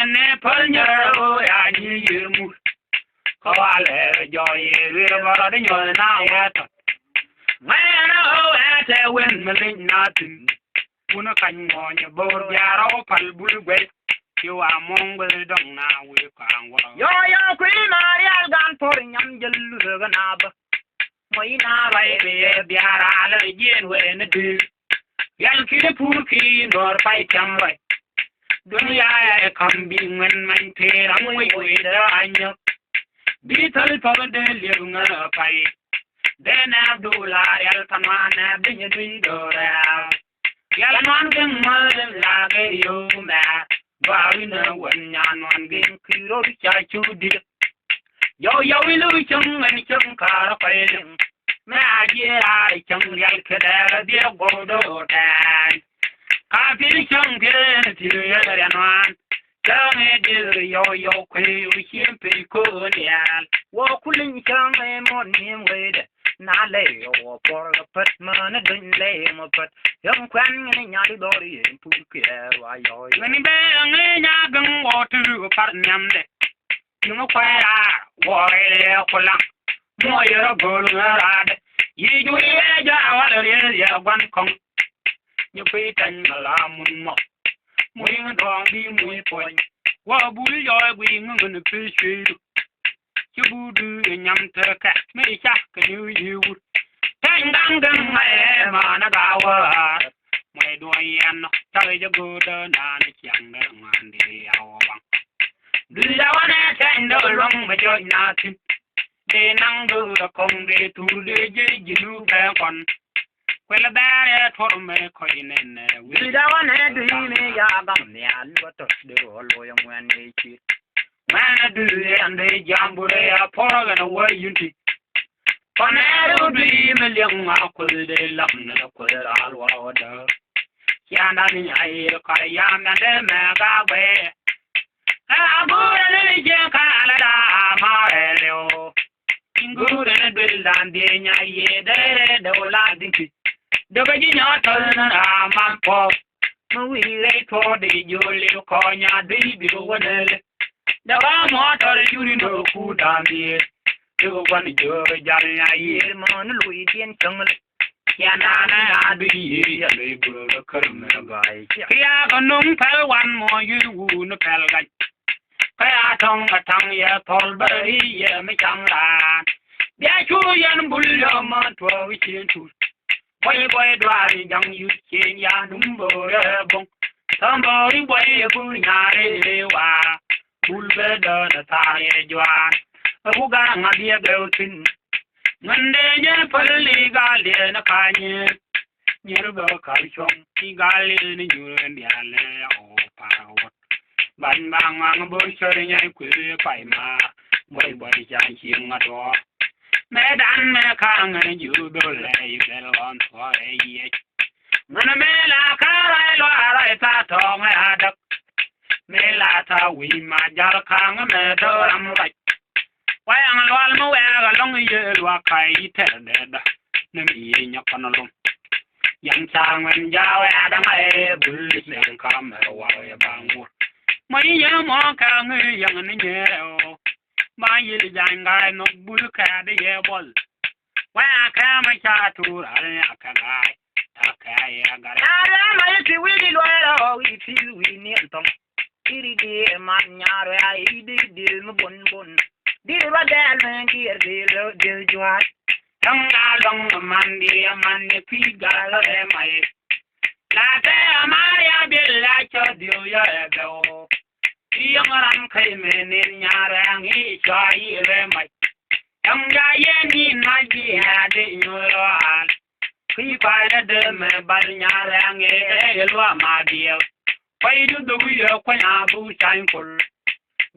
ne panya o ya ni yimu ko ale jo ye ba de nyo na wa to mana o ate wen melin natin una kan mo nya bor ya ro pal bul gwe you are mongol dong na we kan wa yo kwi marial gan por nyam jelu ga na ba moi na bai be biara le jen we ne du yan ki de pur ki nor pai cham bai dunia ya kam bi ngwen man te ram we da anyo bi tal pa de le nga pai de na dula yal tamana bi ni du do ra yal man gen mal la ge yo ma ba wi na wan nyan wan gen ki ro cha chu di yo lu chung an chung ka pai ma ji ra chung yal ke da de go do dan ka pi chung ke ti ya ya nan chung e di yo kwe u him pe ko ya wo kulin chung e mon ni we de na le yo por pat man dun le mo pat yong kwan ni nya di do ri pu ke wa yo ni be ngi nya gang wo tu par nyam de no kwa ra wo le ko la mo yo go lu ra de yi ju ye ja wa le ya gwan kong you pay ten malamun mo. Moving along, be muy point. What would you be moving the fish? You would do a yam turka, may shack a new you. Tang dang, my man, a hour. My doyen, tell you good and younger man, the hour. Do you want to send the wrong with your nothing? They now do the conde to the you one. Well, a bad for me, coin and we don't want to do me. Yagam, the albatos, the all when they cheat. Man, do and they jumbo, they are poor and away unity. Panero dream a young uncle, they love no quarter all water. Yanani, I hear a kayan and the mega way. I'm good and a Canada, Mario. Good and a bill and the ye, they don't like the Virginia turn a man pop. We late for the Julio Conya, baby, one. The one water you know who down here. You want to do a jolly year, Mon Luigi and Tung. Yanana, I be a labor, a colonel guy. Kia, no pal one more, you wound a pal like. Kaya a tongue, ya, Paul Berry, ya, me young lad. Biachu yan bullama, 12 inches. Boy, dry young you can ya number bong. Somebody way a fool yard, full better the tire joan. A hogan, my dear girlfriend. When they put a legal in a canyon, near the calcium, he got in you and the alley or power. Bang bang on a bush, and queer by ma. Boy, young at all. Madame Kang and you do lay on for a year. When a mela car, tongue had up. Melata, we my jar kang a meadow, I'm right. Why am I along a year, walk I tell dead. Name in your panelum. Young Chang and Jow Adam, I bullish and come a warrior bang. My young monk, young and yellow. My young guy, not bullock at the air ball. Why I come a chat to Akagai. I got it. We well, we feel we need them. Irigi, man, I did the bun. Did what that here, dear Joy. Young along Monday, a man, the pig gal, my. Lata, Maria, Bill, like your dear. Young Ram came in Yarang, he saw you, my young guy, might be had in your heart. We fired them by Yarang, my dear. Why do the wheel when I do time for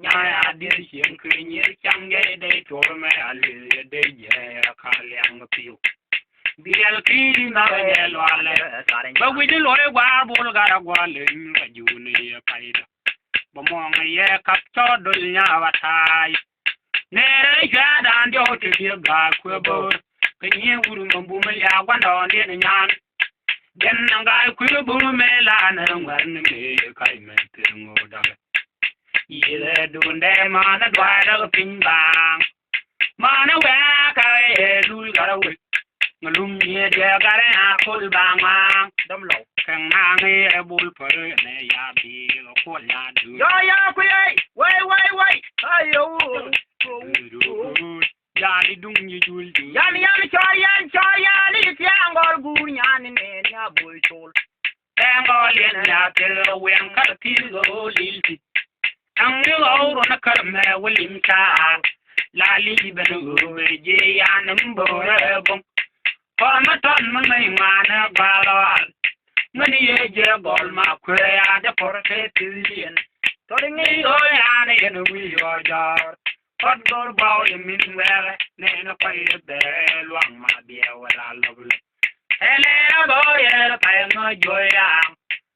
Yaya did she and Queen young day told me I live a day, a Kaliang appeal. The Alki now yellow, but we do a wild got a wall in a junior fighter. Bamong a year captured the Yavatai. Nay, Jad and your to hear God quibble. Can you boom ya one on the yan? Then a guy quibble me lan and when me kind of Ile dunde mana dwara pin bang mana wa ka e lul garawe ngalum ye de gare a kul bang ma dam lo kang na nge e bul par ne ya bi ko la du ya ku ye wai ayo ya ni dung ni jul du yan cho yan ni tiang gol gur nyan ne nya bul chol tangol yen ya te wen ka ti go lil ang yu ro na kar me wolim ka la li ben we je ya nam bo re bom for ma ton man mai mana ba lo ngani ye je gol ma kwe ya de por ke tilien to ngi o ya ne no wi yo jar pot gor ba ye min wele ne no pa ye de luang ma bie wala lo ele bo ye pa no jo ya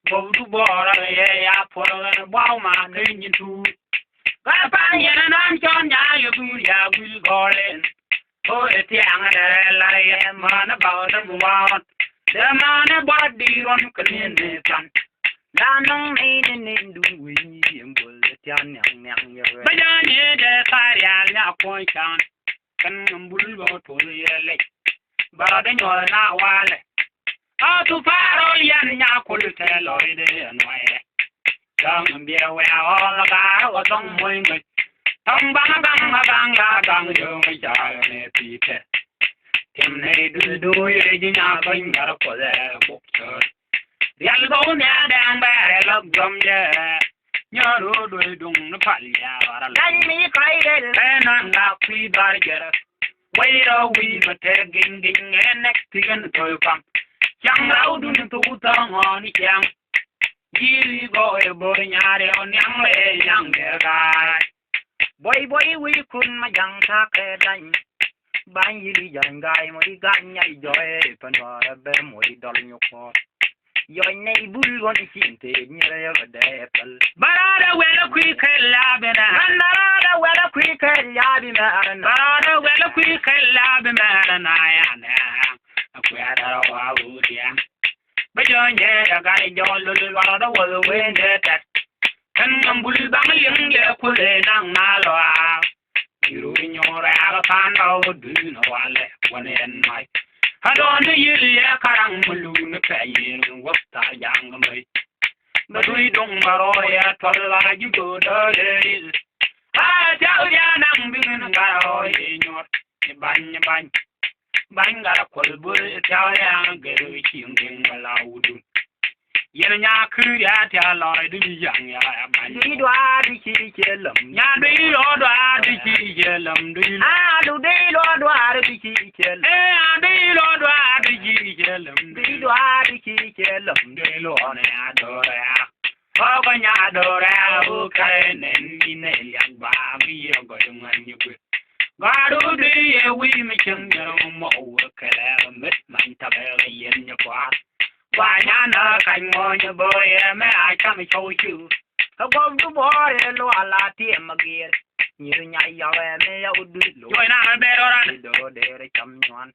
bo du bo ra ye ya por ba ma ne ni tu ga pa ye na nan chon ya ye bu ya wil golen o eti ang la ye ma na ba da bu wa de ma na ba di ron kan ne tan la nong ne ne du wi ni mbol ti an nyang ye ba ja ni de pa ya nya ko chan kan mbul bo to ye le ba da nyo na wa le a tu faro yan nya ko te lo de no ye dang bia we a la ga wa dong moi ngai thong bang gang yo ngai ja ne pi te tem ne du ye ji nya ko ngar ko le bok cho rial go ne dang ba re lo gom je nya ro do dung na pa ya ra la mi kai de na na pi bar je wai ro wi ma te ging next thing to pam chang rau du tu ta ngoni chang Giri go e boy nyare on yang le yang de ga boy we kun ma jang ta ke dan ban yiri jang gai mo di gan nyai joy pan wa be mo di dol nyoko yo nei bul gon sinte nyere yo de pal barada wela kwi ke la bena barada wela kwi ke ya bi ma barada wela kwi ke la bi ma na ya na akwa da wa u dia Bajonye agari jolo wala da wala wende tat kan ngambul bang ling le kule nang malo iru nyora aga panda wudu no wale wane en mai hadon yiri ya karang mulu ne kayin wafta yang mai badui dong maro ya tolla jugo dole jauh ya nang bingin ngaro nyor ban bangara kolbur tawaya geru chinging balaudu yena nya kriya ta loi du yang ya ban di dwa di chi chelam nya di lo dwa di chi chelam di du di lo dwa di chi chelam di lo dwa di chi chelam di dwa di chi chelam di lo ne adora ba nya adora u kai nen ni ne yang ba mi yo go ngan yu Gadu di we me chang yo mo kala met man ta be yen ya kwa wa nya na kan mo nya bo ye me a ka me show you ka go du bo ye lo ala ti ma ge ni nya ya me ya udu lo yo na be ro ran do de re cham nwan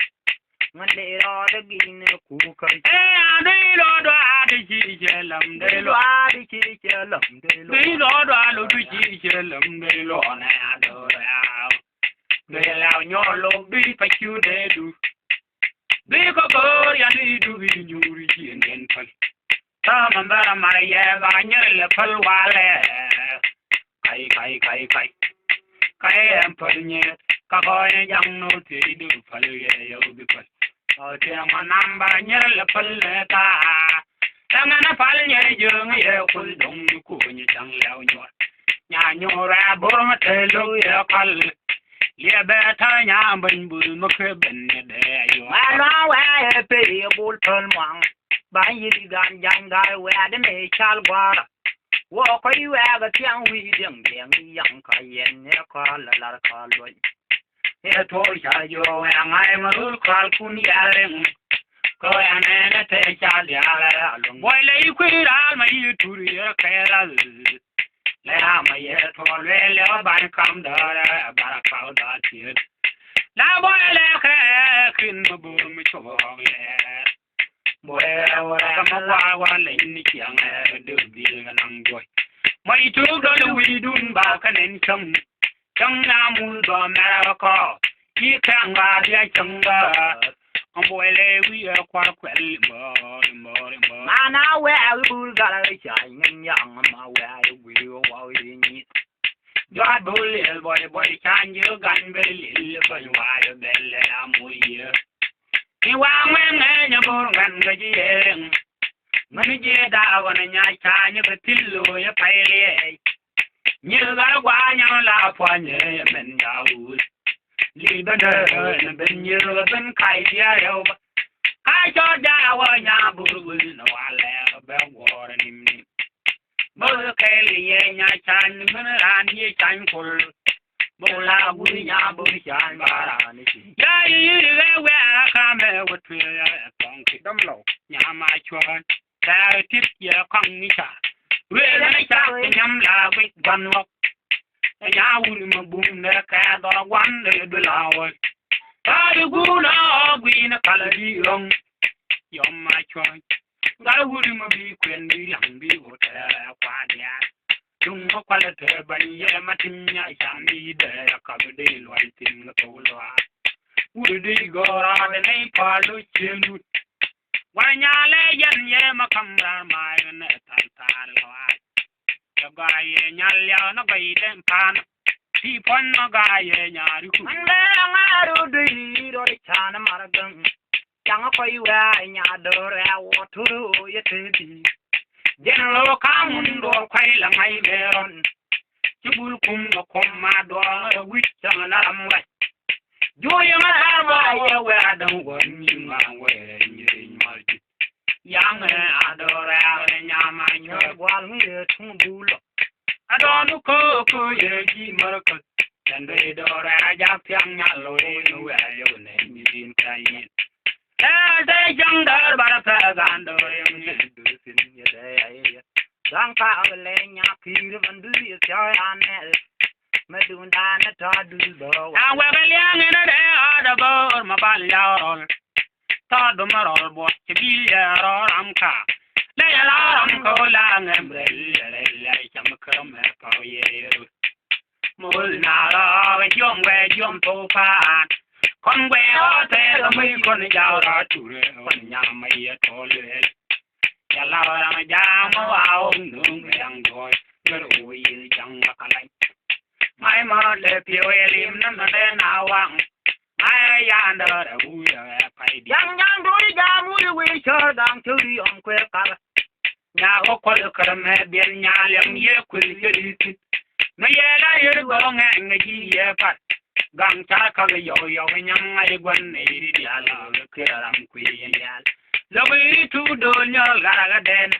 ngan de ro de gi ne ku ka de lo do a de ji je lam de lo a de ji je lam de lo do a lo du ji je lam de lo na do ya They allow your love be for you, they do. They go for you, do be new region and fun. Some of them are yeah, by your level wale. Kai am putting it. Kahoy young no to do for you, because. Oh, dear, my number, your level letter. Tang and a pal, young, yeah, cool, don't go when you tongue loud. Yan your abor, tell you, call. Yeah, better now, but we'll make a bend. I know I pay a bull turn one. By you, gun young guy, where the may shall water. Walk you have a young William, young Cayenne, call a lot of call. Here told you, and I'm a little call Kuniaring. Go and take Charlie along. Why lay you quit all my you to your care? La ma ye to le ba kam da ba ka da ti la bo le ke kin bu mi cho ye bo wa ka ma wa le ni ki ang de bi ga nang joy mo Boy to the we dun back and some Namu do America. He can't buy the chunga. Boy, we are quite well. Mana where we got a young ma where we were in it. God bully boy can you gun belly for you while belly am here. You want when you born and the year. Money get out on a time you pillow your pay. You got a one laugh on you and out. Leave the dirt and then you've been kite over. I thought that was your bull, no, I left a water in me. Mother Kelly, I can and ye can pull. Bola, we are bullish and barani. Yeah, you where I come with a funky dumlo. Yama chuan, there tip your cognita. Where I shall come with one walk. And I will boom the cat or one little hour. I would not be in a color young. You're my choice. I wouldn't be queen, be young, be whatever. Don't go quality, but yeah, Martina, I shall be there a couple days writing the whole lot. Would they go around and a part of children? When you're legend, yeah, my camera, my net, the guy in your no guy then pan. People no guy in your and then I do the China Marathon. Young for you, and your door, what to do, you take. General Common or Quail and my baron. You will come to come my door, which I'm not away. Joy, my where I don't want you my way in my young adore and Yaman, while we are too. I don't know, ye Mercus, and they door I just young yellow where your name is in Cayenne. There's a young girl, but a peasant, in your day. Long power laying up here and do your joy on it. Meduna, Todd, do the I will young in a day, the board, my ball. Todd, the moral boy, to be a ramka. Lay a lot of long and like a macrum for you. Mulna, young way, jump over. Conway, all the way, con out to when Yamay told it. Yalla, Yam, wow, no young boy, you're always young. My mother, Pio, none of them now. I yonder a wood, young boy, we sure down to the uncle. Now, call the Carmadian Yalam, ye could get it. Mayella, you're going and a year, but. Gang Chaka, yo, when young I won a yalla, clear and queen yal. Lovely to do your garaden.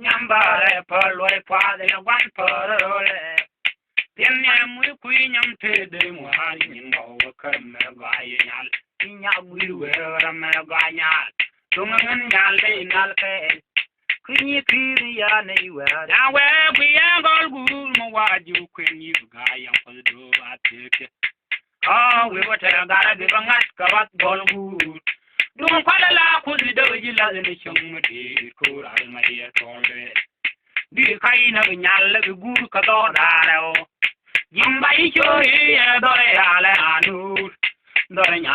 Yamba, pearl, father, one pearl. Then yam we queen yam to the Muharin over Kermagayal. In ya will wear a Magayal. Tungan yal in Alpay. Queen Kirian anywhere. Now where we are all good, what you queen you guy for the door I take it. Oh, we were telling that the Bangaska ball good. Don't call a laugh with the doji lazination, cool, my dear told it. The kind of Yalla, the good Cador. Yimba, you Doreale, Dorianu,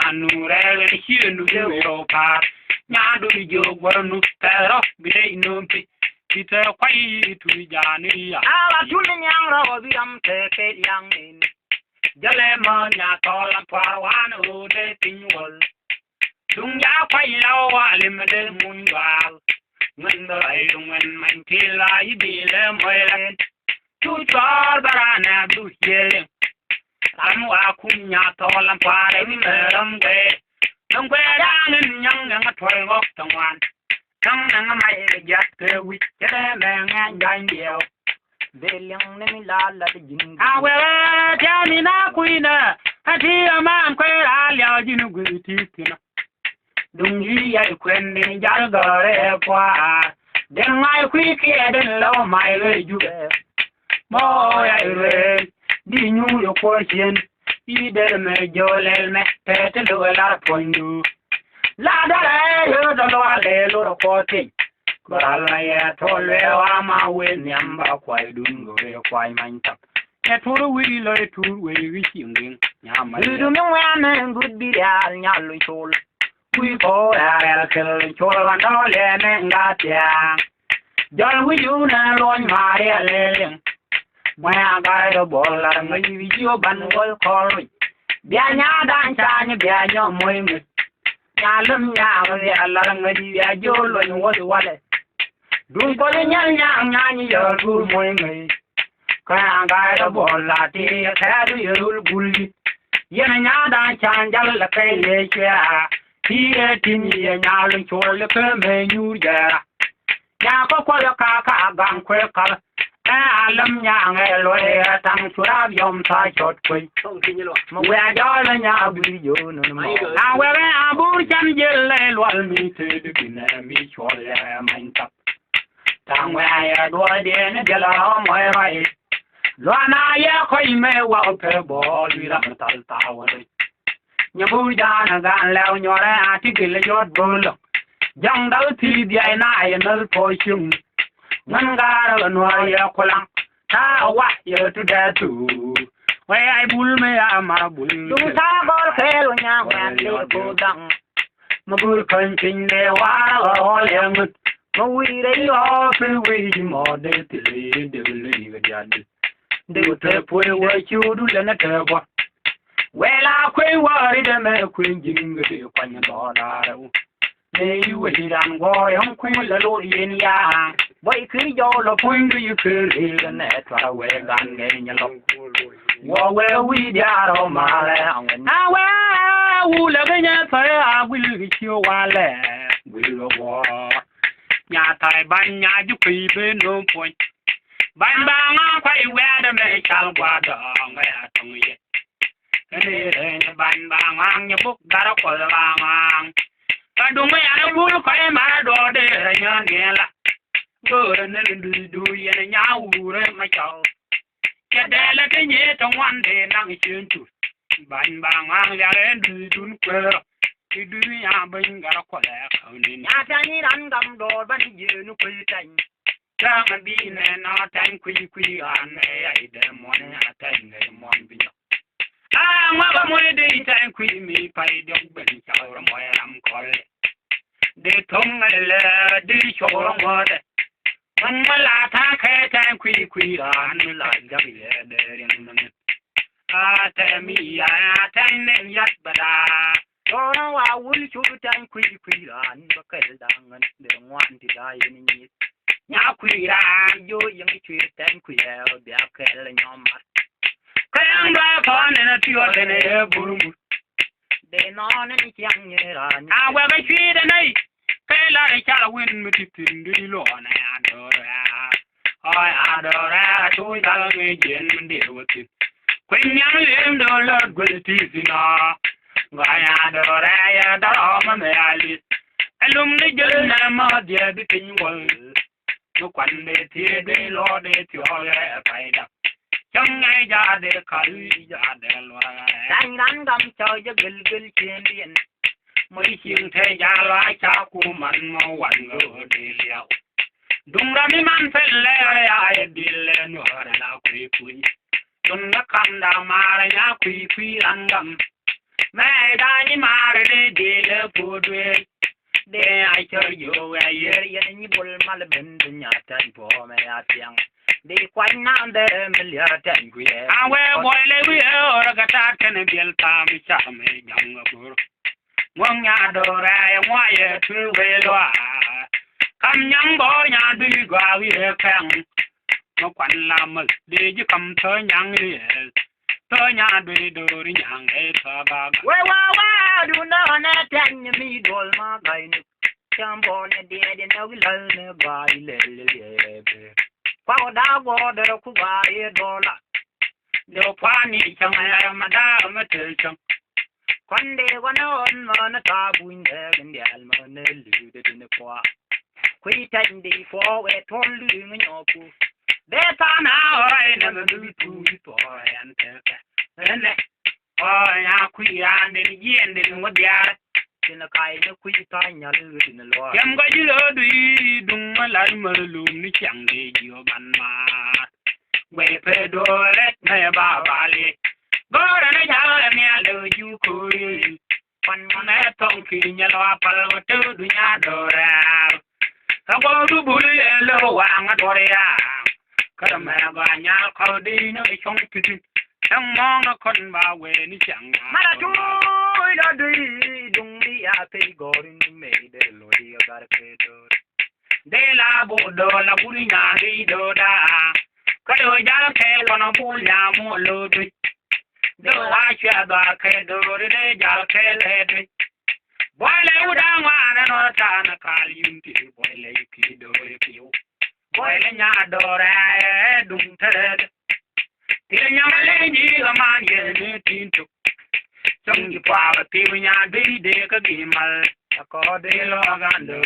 and here in the Europa. Yadu, you were no spell off, be no Peter, quiet to Jania. Our Julian young, take it young in. Jalemon, Yatol, and Parwan, who they think was. Dunga, Paya, limited moon, when the iron when my tail I be them well. Two tall, but I never do hearing. I'm Wakunya, tall, and Param, don't go down in young and a 12 of the one. Come and my just with them and young girl. They young me la the jing. However, tell me now, Queen, I hear a man quite all you know good teeth. Don't you queen in Jargo, then my quick head and low my way you. Boy, I read the New York portion. You did me, Joel, me, pet a little point you. Ladder, the Lord, of 40. Kurala ya tolewa ma we nyamba kwai dungo we kwai mantap. Ya turu wi lo turu we wi singing. Nyama. Du mi wane good bi ya nyalu chol. We go ya kel chol wa no le ne ngatia. Jol wi yu na lon ma ya le. Mwa ga do bola ngi wi yo ban wol kol. Bia nya dan cha nya bia nyo moy ngi. Ya lum ya ya la ngi ya jo lo ni wo wale. Dun ko nya nya ni yo gur moy ngi. Ka ga do bola ti ka du yo gulli. Yen nya dan cha jal la kai ye cha. Ti e ti ni nya lu chol le ke me nyu ya. Ya ko ka gang kwe ka. Alam nya nge lo ya tang chura yom sa chot kwe. Mo we ja la nya bi yo no mo. Na we abu chan jel le lo mi te de bin mi chol ya main tap. Tang we ya do de ne de la mo rai. Lo na ya khoi me wa pe bo li ra tal ta wa de. Nya bu ja na ga leo nyo ra ti ki le yot bo lo. Jang dal ti di ai na ai na ko chung. Ngara no ya kolang ta wa ya tu da tu we ai bul me amara bul du sa gol khel nya wa ti ko dang ma bul kan tin de wa o le mut mo wi re yo pi wi mo de ti de le ga ja de te pu we chu du le na te bo we la kwe wa ri de me kwe jing de kwa nya do da ru ne yu we dan go yong kwe le lo yin ya Boy cứ vô là phun đi cứ đi lên nè tòa quê gan nghe nhà lộc wo we we dia ro ma le a we u le cái nhà phải a we cái chiêu wa le we lo wo nhà thai ban nhà ju pi bên no point ban ba nga phải we da me chal qua da nghe tông ye ne ban ba nga nya buk da ko la ma ka du me ana bul phải ma do de nya nghe la Good and do ye now, my child. Get there like a yet on one day, now it's you too. Bang bang, and do queer. You do ya bring a collect. Only not come door, but you no pretty time. Come and be in our time, quick, and I dem one at time, one below. Ah, mother, my day time, quick me, pay dog, but it's our way I'm calling. They told me, they show water. When my lata can quick and like the ring. Ah, tell me, I tell them yet, but I will shoot and quick and buckle down and they want to die in it. Now, queer, you young treat and queer, they are killing your mat. Can drive on in a few of the boom. They know any young year, however, treat a night. Kayla chala win mititin di lo na adora to dal me jen ndi wati kwen nyam lem do lord gwati sina ga adora ya da ma me ali alum de jel na ma dia de tin wal no kwan de ti de lo de ti o ya faida chang ngai ja de kali ja de lo dan ran gam cho je gil gil chen dien mấy chiếng thế gia loại cha của mình mà quanh ngựa đi liao đúng ra mi man phải lẽ ai đi lên nữa là quý quý đúng là cầm đào mà là nhá quý quý ăn đầm mẹ đã như mà để đi lên phụ đuôi để ai chơi vô ai yên như bol mà là bên bên nhà tranh phố mẹ tiếng đi quanh nam để mình liệt tranh quý à quê boy lấy quý ở cái ta cái này biel ta mi cha mẹ nhang ngọc Wong ya do ra wa ye tu we lo kam nyang bo nya du gwa wi he kang no kwan la ma de ji kam tho nyang ri tho nya du do ri nyang e tha ba we wa du na na tan mi dol ma gai ni cham bo ne de no wi la ne ba le le be kwa da go de ku ba ye do la do pa ni chang ya ma da ma te chang Quande wanon mana tabuin de almane lude de kwa Qui tandi for we told you nyoku De sana ora na du tu to and oh ya qui ande ni ende no dia tin kai ne kui ta nya lu tin lo kem ga ji lo du dung ma la ma lu ni chang de jo ban ma we pe do le ne ba ba le go ra ne ja le me lu ju ku pan ne tong ki nya lo pal wa tu du nya do ra ka go du bu le lo wa nga do ya ka ma ba nya ko di no chong ki thằng mong nó con ba về ni chẳng mà là chú đó đi đúng đi à thấy gọi đi mẹ để lôi đi ở cái đó đây là bộ đồ là bún nhà đi đồ đa cái đồ giá khe còn nó bún nhà mua lô đi đồ lá chia đa khe đồ đi giá khe lê đi boy lê u đang hoa nó ta nó cài yun thì boy lê thì đồ phiêu boy lê nhà đồ ra đúng thế Tira nyama lenji gaman ye tinto. Songi pawa tiwi nya biri de ka gimal. Ako de lo gando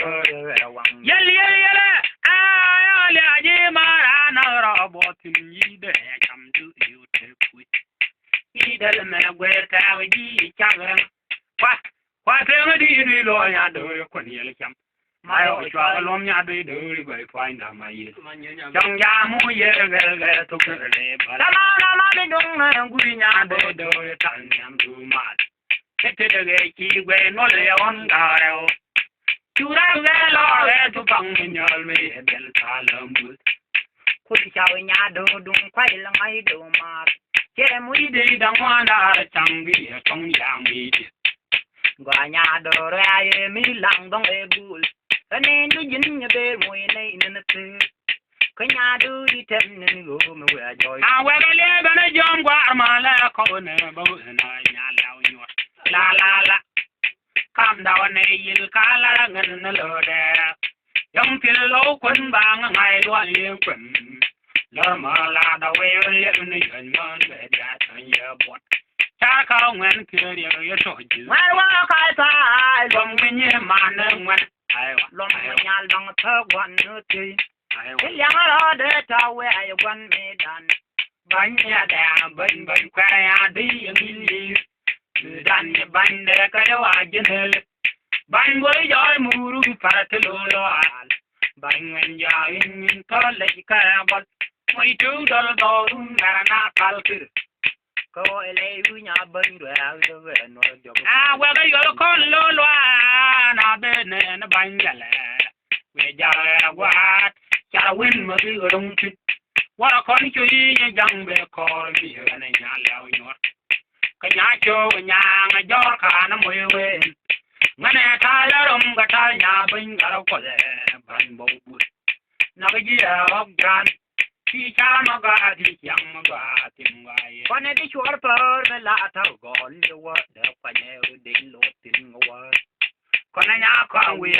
wang. Yel ayale aje mara na roboti ni de cham du yu te pui. Idal me gweta wi chagran. Kwa te ngadi ni lo nya do ko ni le cham. Mayo chwa lom nya de do ri find out my ye. Chong ya mu ye gel to le ba. Đi đúng là Guri nya de do tan nyam du ma. Tete de ki we no le on ga reo. Chura ge lo le tu pang nyal me bel salam bu. Ku chào nhà đồ đúng quay là ngay đồ mà. Che mu de dang wa na chang bi tong yang bi. Gwa nhà đồ ra ye mi lang dong e bul. Nên du jin nya be mu nei nên te. Cái nhà đưa đi thêm nên gỗ mà về rồi. À về cái lẽ bên này giom qua mà là có nè bố này nhà lao nhọt. La. Cam đào này yêu cá la ngân lờ đè. Dòng tiền lâu quân bang ngày đua yêu quân. Lỡ mà là đầu về liên này gần ngon về đã thành giờ bọt. Cha cao nguyên kia điều yêu sôi chữ. Ngoài qua khai sai. Dòng bên như mà nâng nguyên. Lòng nhà lòng thơ quan nữa thì. Cái yang ở đây tao về ai quan mê đàn bánh nhà đà bánh khoai đi đi đàn bánh để cái đó chân hơi bánh với giỏi mùi phải từ lô bánh anh dài có lấy cái bát mấy chú đó đó là na pal cứ có lấy nhà bánh rồi ao về nó được về cái đó con lô na bên này nó bánh gà lẹ về giờ qua Chả win mà đi ở đông chứ. Qua con chơi như dòng về coi bây giờ này nhà leo nhọt. Cái nhà cho nhà ngay gió cả nó mới về. Ngay này ta lỡ đông cả ta nhà bên cả đâu có lẽ bánh bầu bụi. Nó cái gì là bọc gan. Khi cha mà gà thì chẳng mà gà tìm gài. Con này đi chuột phở mới lạ thao gòn lưu vật. Để phải nheo đến lột tình ngọt. Con này nhà con quỳ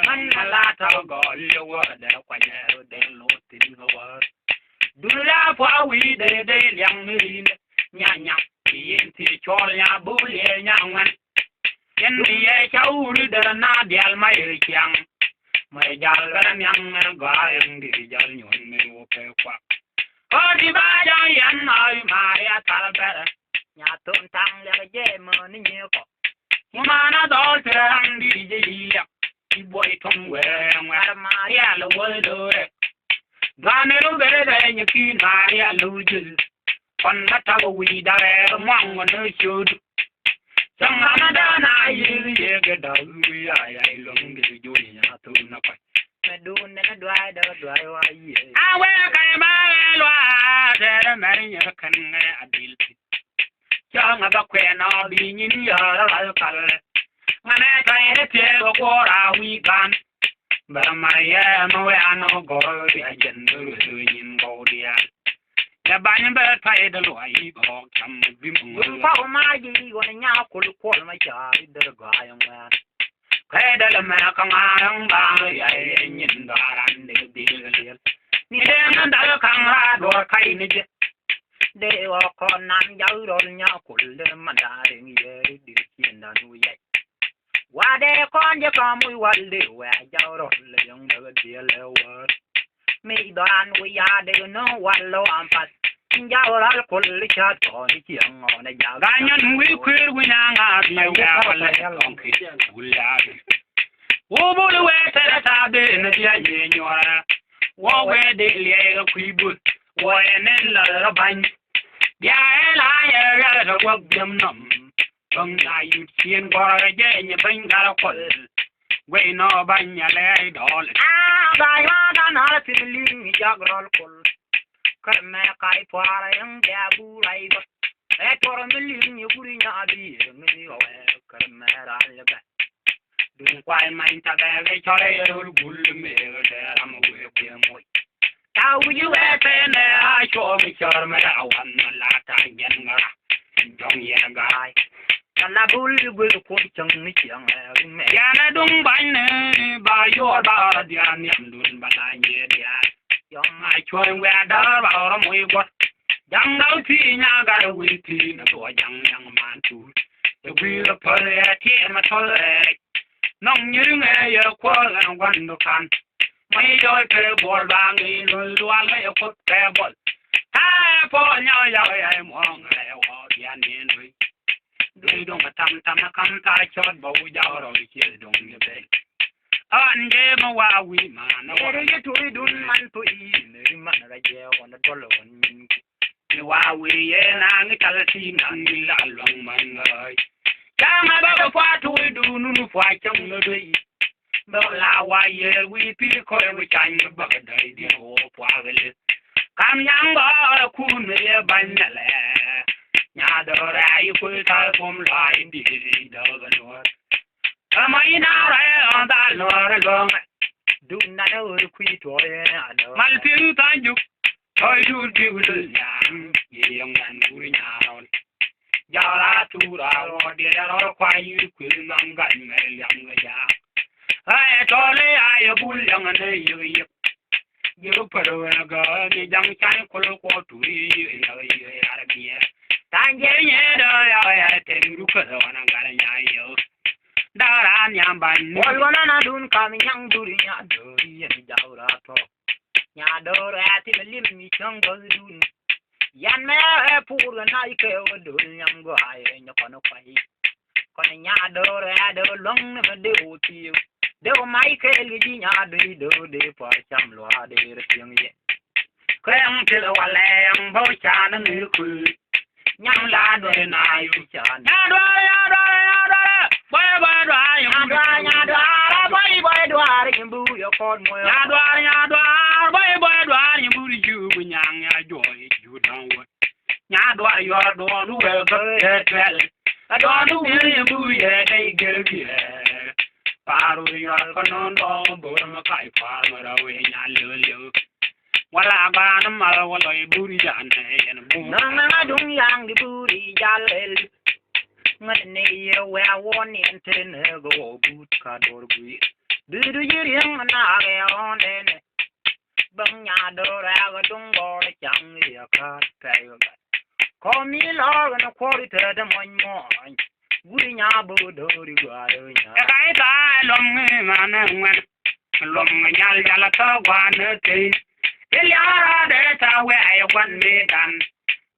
mình mà la thao gọi lưu để quay nhớ để lột tin ngờ đưa ra phá quỳ để liang người nhà nhạc thì cho nhà bố lệ nhà ngoan nhân vì cháu đưa na đial mai chàng mày dal ra nhang gọi đi dal nhon mình vô phê quạt ở đi ba giang yan nói mà ya thal bè nhà tôn tăng là dễ mà nó nhiều có mà nó đó thường đi gì đi bơi thông về ngoài Maria là bơi đôi Gane lo bere bere nyaki Maria luju con nó tao quỳ đã mong nó chụt chẳng hạn đã na yêu cái đầu ai luôn cái vui nhà tôi nó phải mẹ đun nó đoái hoài we cái mà loa để mẹ nhớ khăn nghe adil cho ngã bác quen nó đi nhìn giờ là phải ngã cái thế có ra uy gan bà Maria mà anh nó gọi đi dân rồi nhìn cô đi ya banyan ba phải đó loại bỏ chăm bim ngồi phao mai gì còn nhau cồn mà chờ đợi gọi ông bà cái đó là mẹ con ăn ba vậy nhìn đó ăn để đi liền ni đem đã khăng ra đồ khai này chứ để con ăn giáo rồi nhau cồn lên mà đã để nghe đi chuyện đó nuôi vậy qua đây con cho con mũi quần đều về giáo rồi lấy ông đỡ đi leo mi đoàn we ya de no one low am pat jawra kul cha to ni chiang on ja ganyan wi kwir wi na nga me ya wala on ki wulla wo bo le we ta ta de na dia ye nyora wo we de le ku bu wo ne la ban ya la ya ga wo biam nam bang na yu chien ko je nye ban ga kol we no ban ya le dol ga ya ga na ti li ja grol kul kar me kai twara yang ja bu rai ba e tor me li ni guri nya bi me o kar me ra le ba dun kwai mai ta ga ge chore ul gul me de ram we pe mo ta u ju we pe ne a cho mi chor me ra wan la ta gen ngara jong ye ga na bul gul ko chang ni chiang me ya na dung ban ne ba yo ba dia niam dun ba la ye dia yong ai choi we da ba ro mo go jang dau ti nya ga wi ti na to jang yang man tu e wi la pa le ti ma to le nong như nghe giờ qua là quan đồ can mấy đôi cái bồn vàng đi lùi loa lấy cốt cái bồn ha po nhau giờ ai mong lại họ điên điên rồi đôi đông mà tham nó cắm tay chót bầu giàu rồi chia đông như vậy anh nghe mà qua quý mà nó rồi cái tuổi đun man tuổi người mà nó gieo nó đôi lộn mình cái qua quý na cái cái xin anh đi làm lòng mình rồi Kama baba kwa tuwe du nunu fwa chang lo doi. Bala wa ye wi pi ko we chang ba dai di ho fwa gele. Kam yang ba ku me ye ban le. Nya do ra yu ku ta kom lai di do ga no. Kama ina ra on da no ra go. Du na do ku to ye na do. Mal pi ta ju. Thôi du di u de yang ye yang nan ku nya ron. Jara tura ro de ro kwa yu ku nam ga me liang ga ya ai to le ai bu liang ne yu yu yu pa ro ga ni jang chan ko ko tu yu na yu ya bi tan je ye do ya te ru ko na ga ya yu da ra nyam ban wal wana na dun ka mi yang du nya do ye ni jara to nya do ra ti lim mi chang go dun yan me pur na ike o do nyam go ai nya kono kwai kono nya do ra do long ne de o ti de o mai ke li di nya do de pa cham lo de re tiang ye krang til wala yang bo cha na ni ku nyam la do na yu cha nya do boy do nya do boy do ari bu yo kon mo nya do boy do ari bu ju bu nyang ya jo you don't want. Nya do yo do nu we go tell. I don't know you bu ye they get ye. Paru yo ko non do bu ma kai pa ma we nya lu. Wala ba na ma wala bu ri jan ne en bu. Na dung yang di bu ri jal el. Ngat ne ye we won en ten go bu ka do bu. Du ye yang na ge on en. Bang nya do ra ga dung bo chang ye ka tai ga. Ko mi lo ga no ko ri te de mon mo. Guri nya bu do ri ga do nya. E kai ta lom ngi ma na ngwan. Lom nya la ta wa ne te. E ya ra de ta we ai kwan me dan.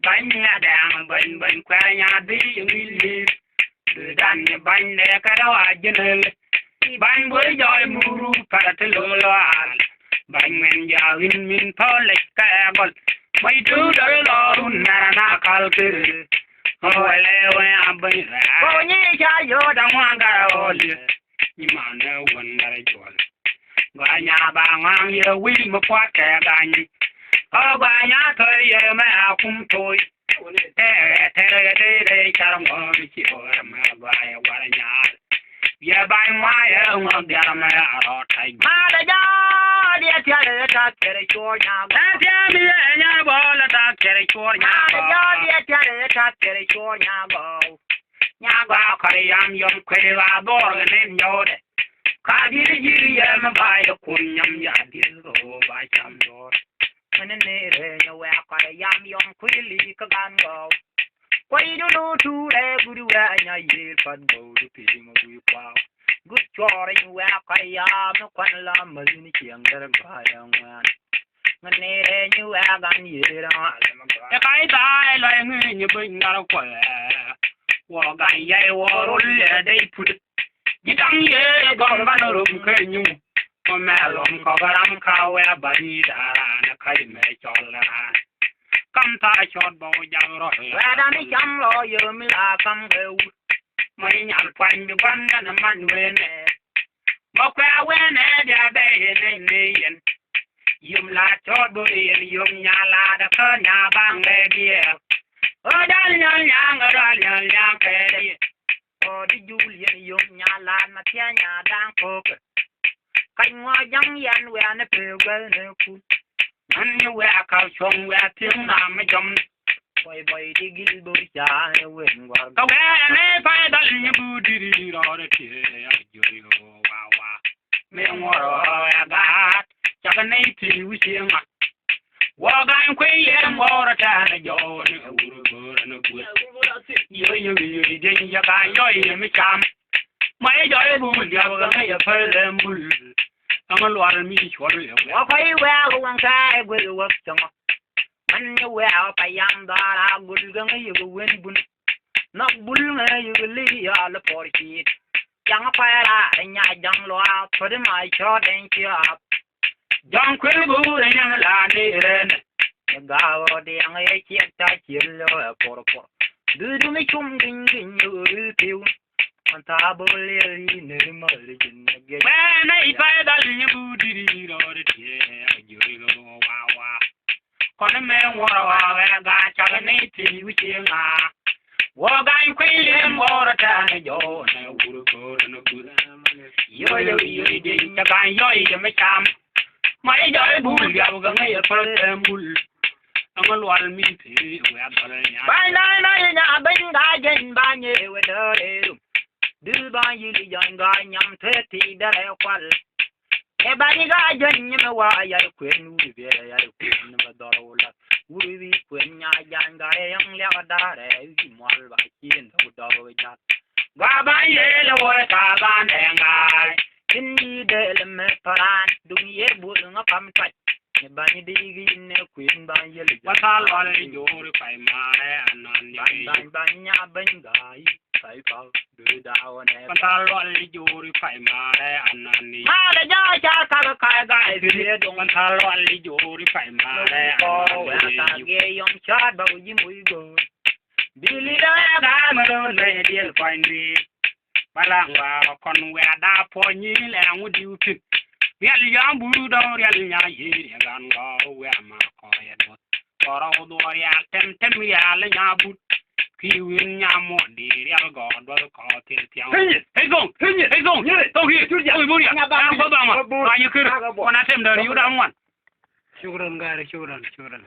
Ban nya da ban kwa nya bi mi li. De dan ne ban ne ka da wa jinel. Ban bu joy muru pa te lo lo al. Bang men ya win min polish ka bol mai tu dar lo na na kal ke o le we abai ko ni cha yo da wa ga o le ni ma na won na re jol ga nya ba ngang ye wi mo kwa ka ga ni o ba nya to ye ma akum toy te charam o chi o ma ba ya wa nya ye ba ma ye ngo ga ma ro tai ma da ja dia tiare ta kere chor nya ba te mi nya bo la ta kere chor nya ba dia tiare ta kere chor nya ba kare yam yom kare wa bo ne nyo de ka di ye ma ba ya kun yam ya di ro ba cham do ne re nya wa kare yam yom kwili ka gan go kwai du tu e guru wa nya ye pan go du pi mo bu pa good chore you wa kaya no kwan la ma ni chiang dar ga yang wan ngane như a gan yi ra e kai dai la ngi ni bin ngar ko wo gan ye wo rul le dei put gidang ye gon ban rum ke nyu ko me lom ko garam ka we ba ni da na kai me chol la kam ta chot bo jang ro wa da mi cham lo yo mi la kam ge u mai nyal kwan mi ban na man we ne mo kwa we ne dia be ne ne yen yum la chot bo yen yum nya la da ka nya bang le dia o dal nya nya dal nya ke dia o di julien yum nya la ma tia nya dang ko kai ngo jang yan we na pe ge ne ku an ni we ka chong we tim na me jom boy boy di gil bo cha we ngwa ka we ne fa dal ni bu di ri ro de ti ya ju ri wa wa me ngoro ya ga cha ka nei ti wi chi ma wa ga kwe ye ngoro ta na jo ni uru go na ku yo yo yo de ya ga yo ye me cham ma ye jo bu ya ga ya fa le mul ang lo al mi chwa le wa kai we a wan kai gwe wo chang man ye we a pa yam da ra gul ga ye go wen bun na bul nga ye go li ya le por chi yang pa ra nya jang lo a thod ma cho den chi a jang kwe bu nya la ni ren ga wo de ang ye chi ta chi lo por por du mi chum ding ding yo tiu an ta bo le ri ne ma le jin ge when I find that you booty or the tear, you go wow. Con me war ga chaganati which you are. Walk I'm quailing more than yo, no good, no good. Yo, didn't yo, me cham. My joy bull, you go me a person bull. I'm a lot me pay, we are by nine, I been guiding by you with her. Du ba yi li yang ga nyam te ti da le kwal e ba ni ga jen nyam wa ya kwen u bi ya kwen ma do la u bi kwen nya yang ga yang le da re yi mol ba kin do do ja ba ba ye le wo ta ba ne nga tin ni de le me paran du ye bu nga kam ta ne ba ni di gi ne kwen ba ye le wa ta lo le jo ri pai ma anan ni ba nya ben ga yi sai pa du da wa ne ta lo le jo ri pai ma anan ni ma le ja cha ka ka ga bi dong ta lo le jo ri pai ma ko wa ta ge yom cha ba ji mu go bili da ga ma do le diel kwain ri balang wa kon we da po ni le ngu di u pit yal ya bu do yal nya yi gan go we ma ko ya do ora do ya tem ya le nya bu ki win nya mo di yal go do ko ti tiang hey gong to hi tu ya bu ya ba ba ma ba yu kir ona tem da yu da wan shukran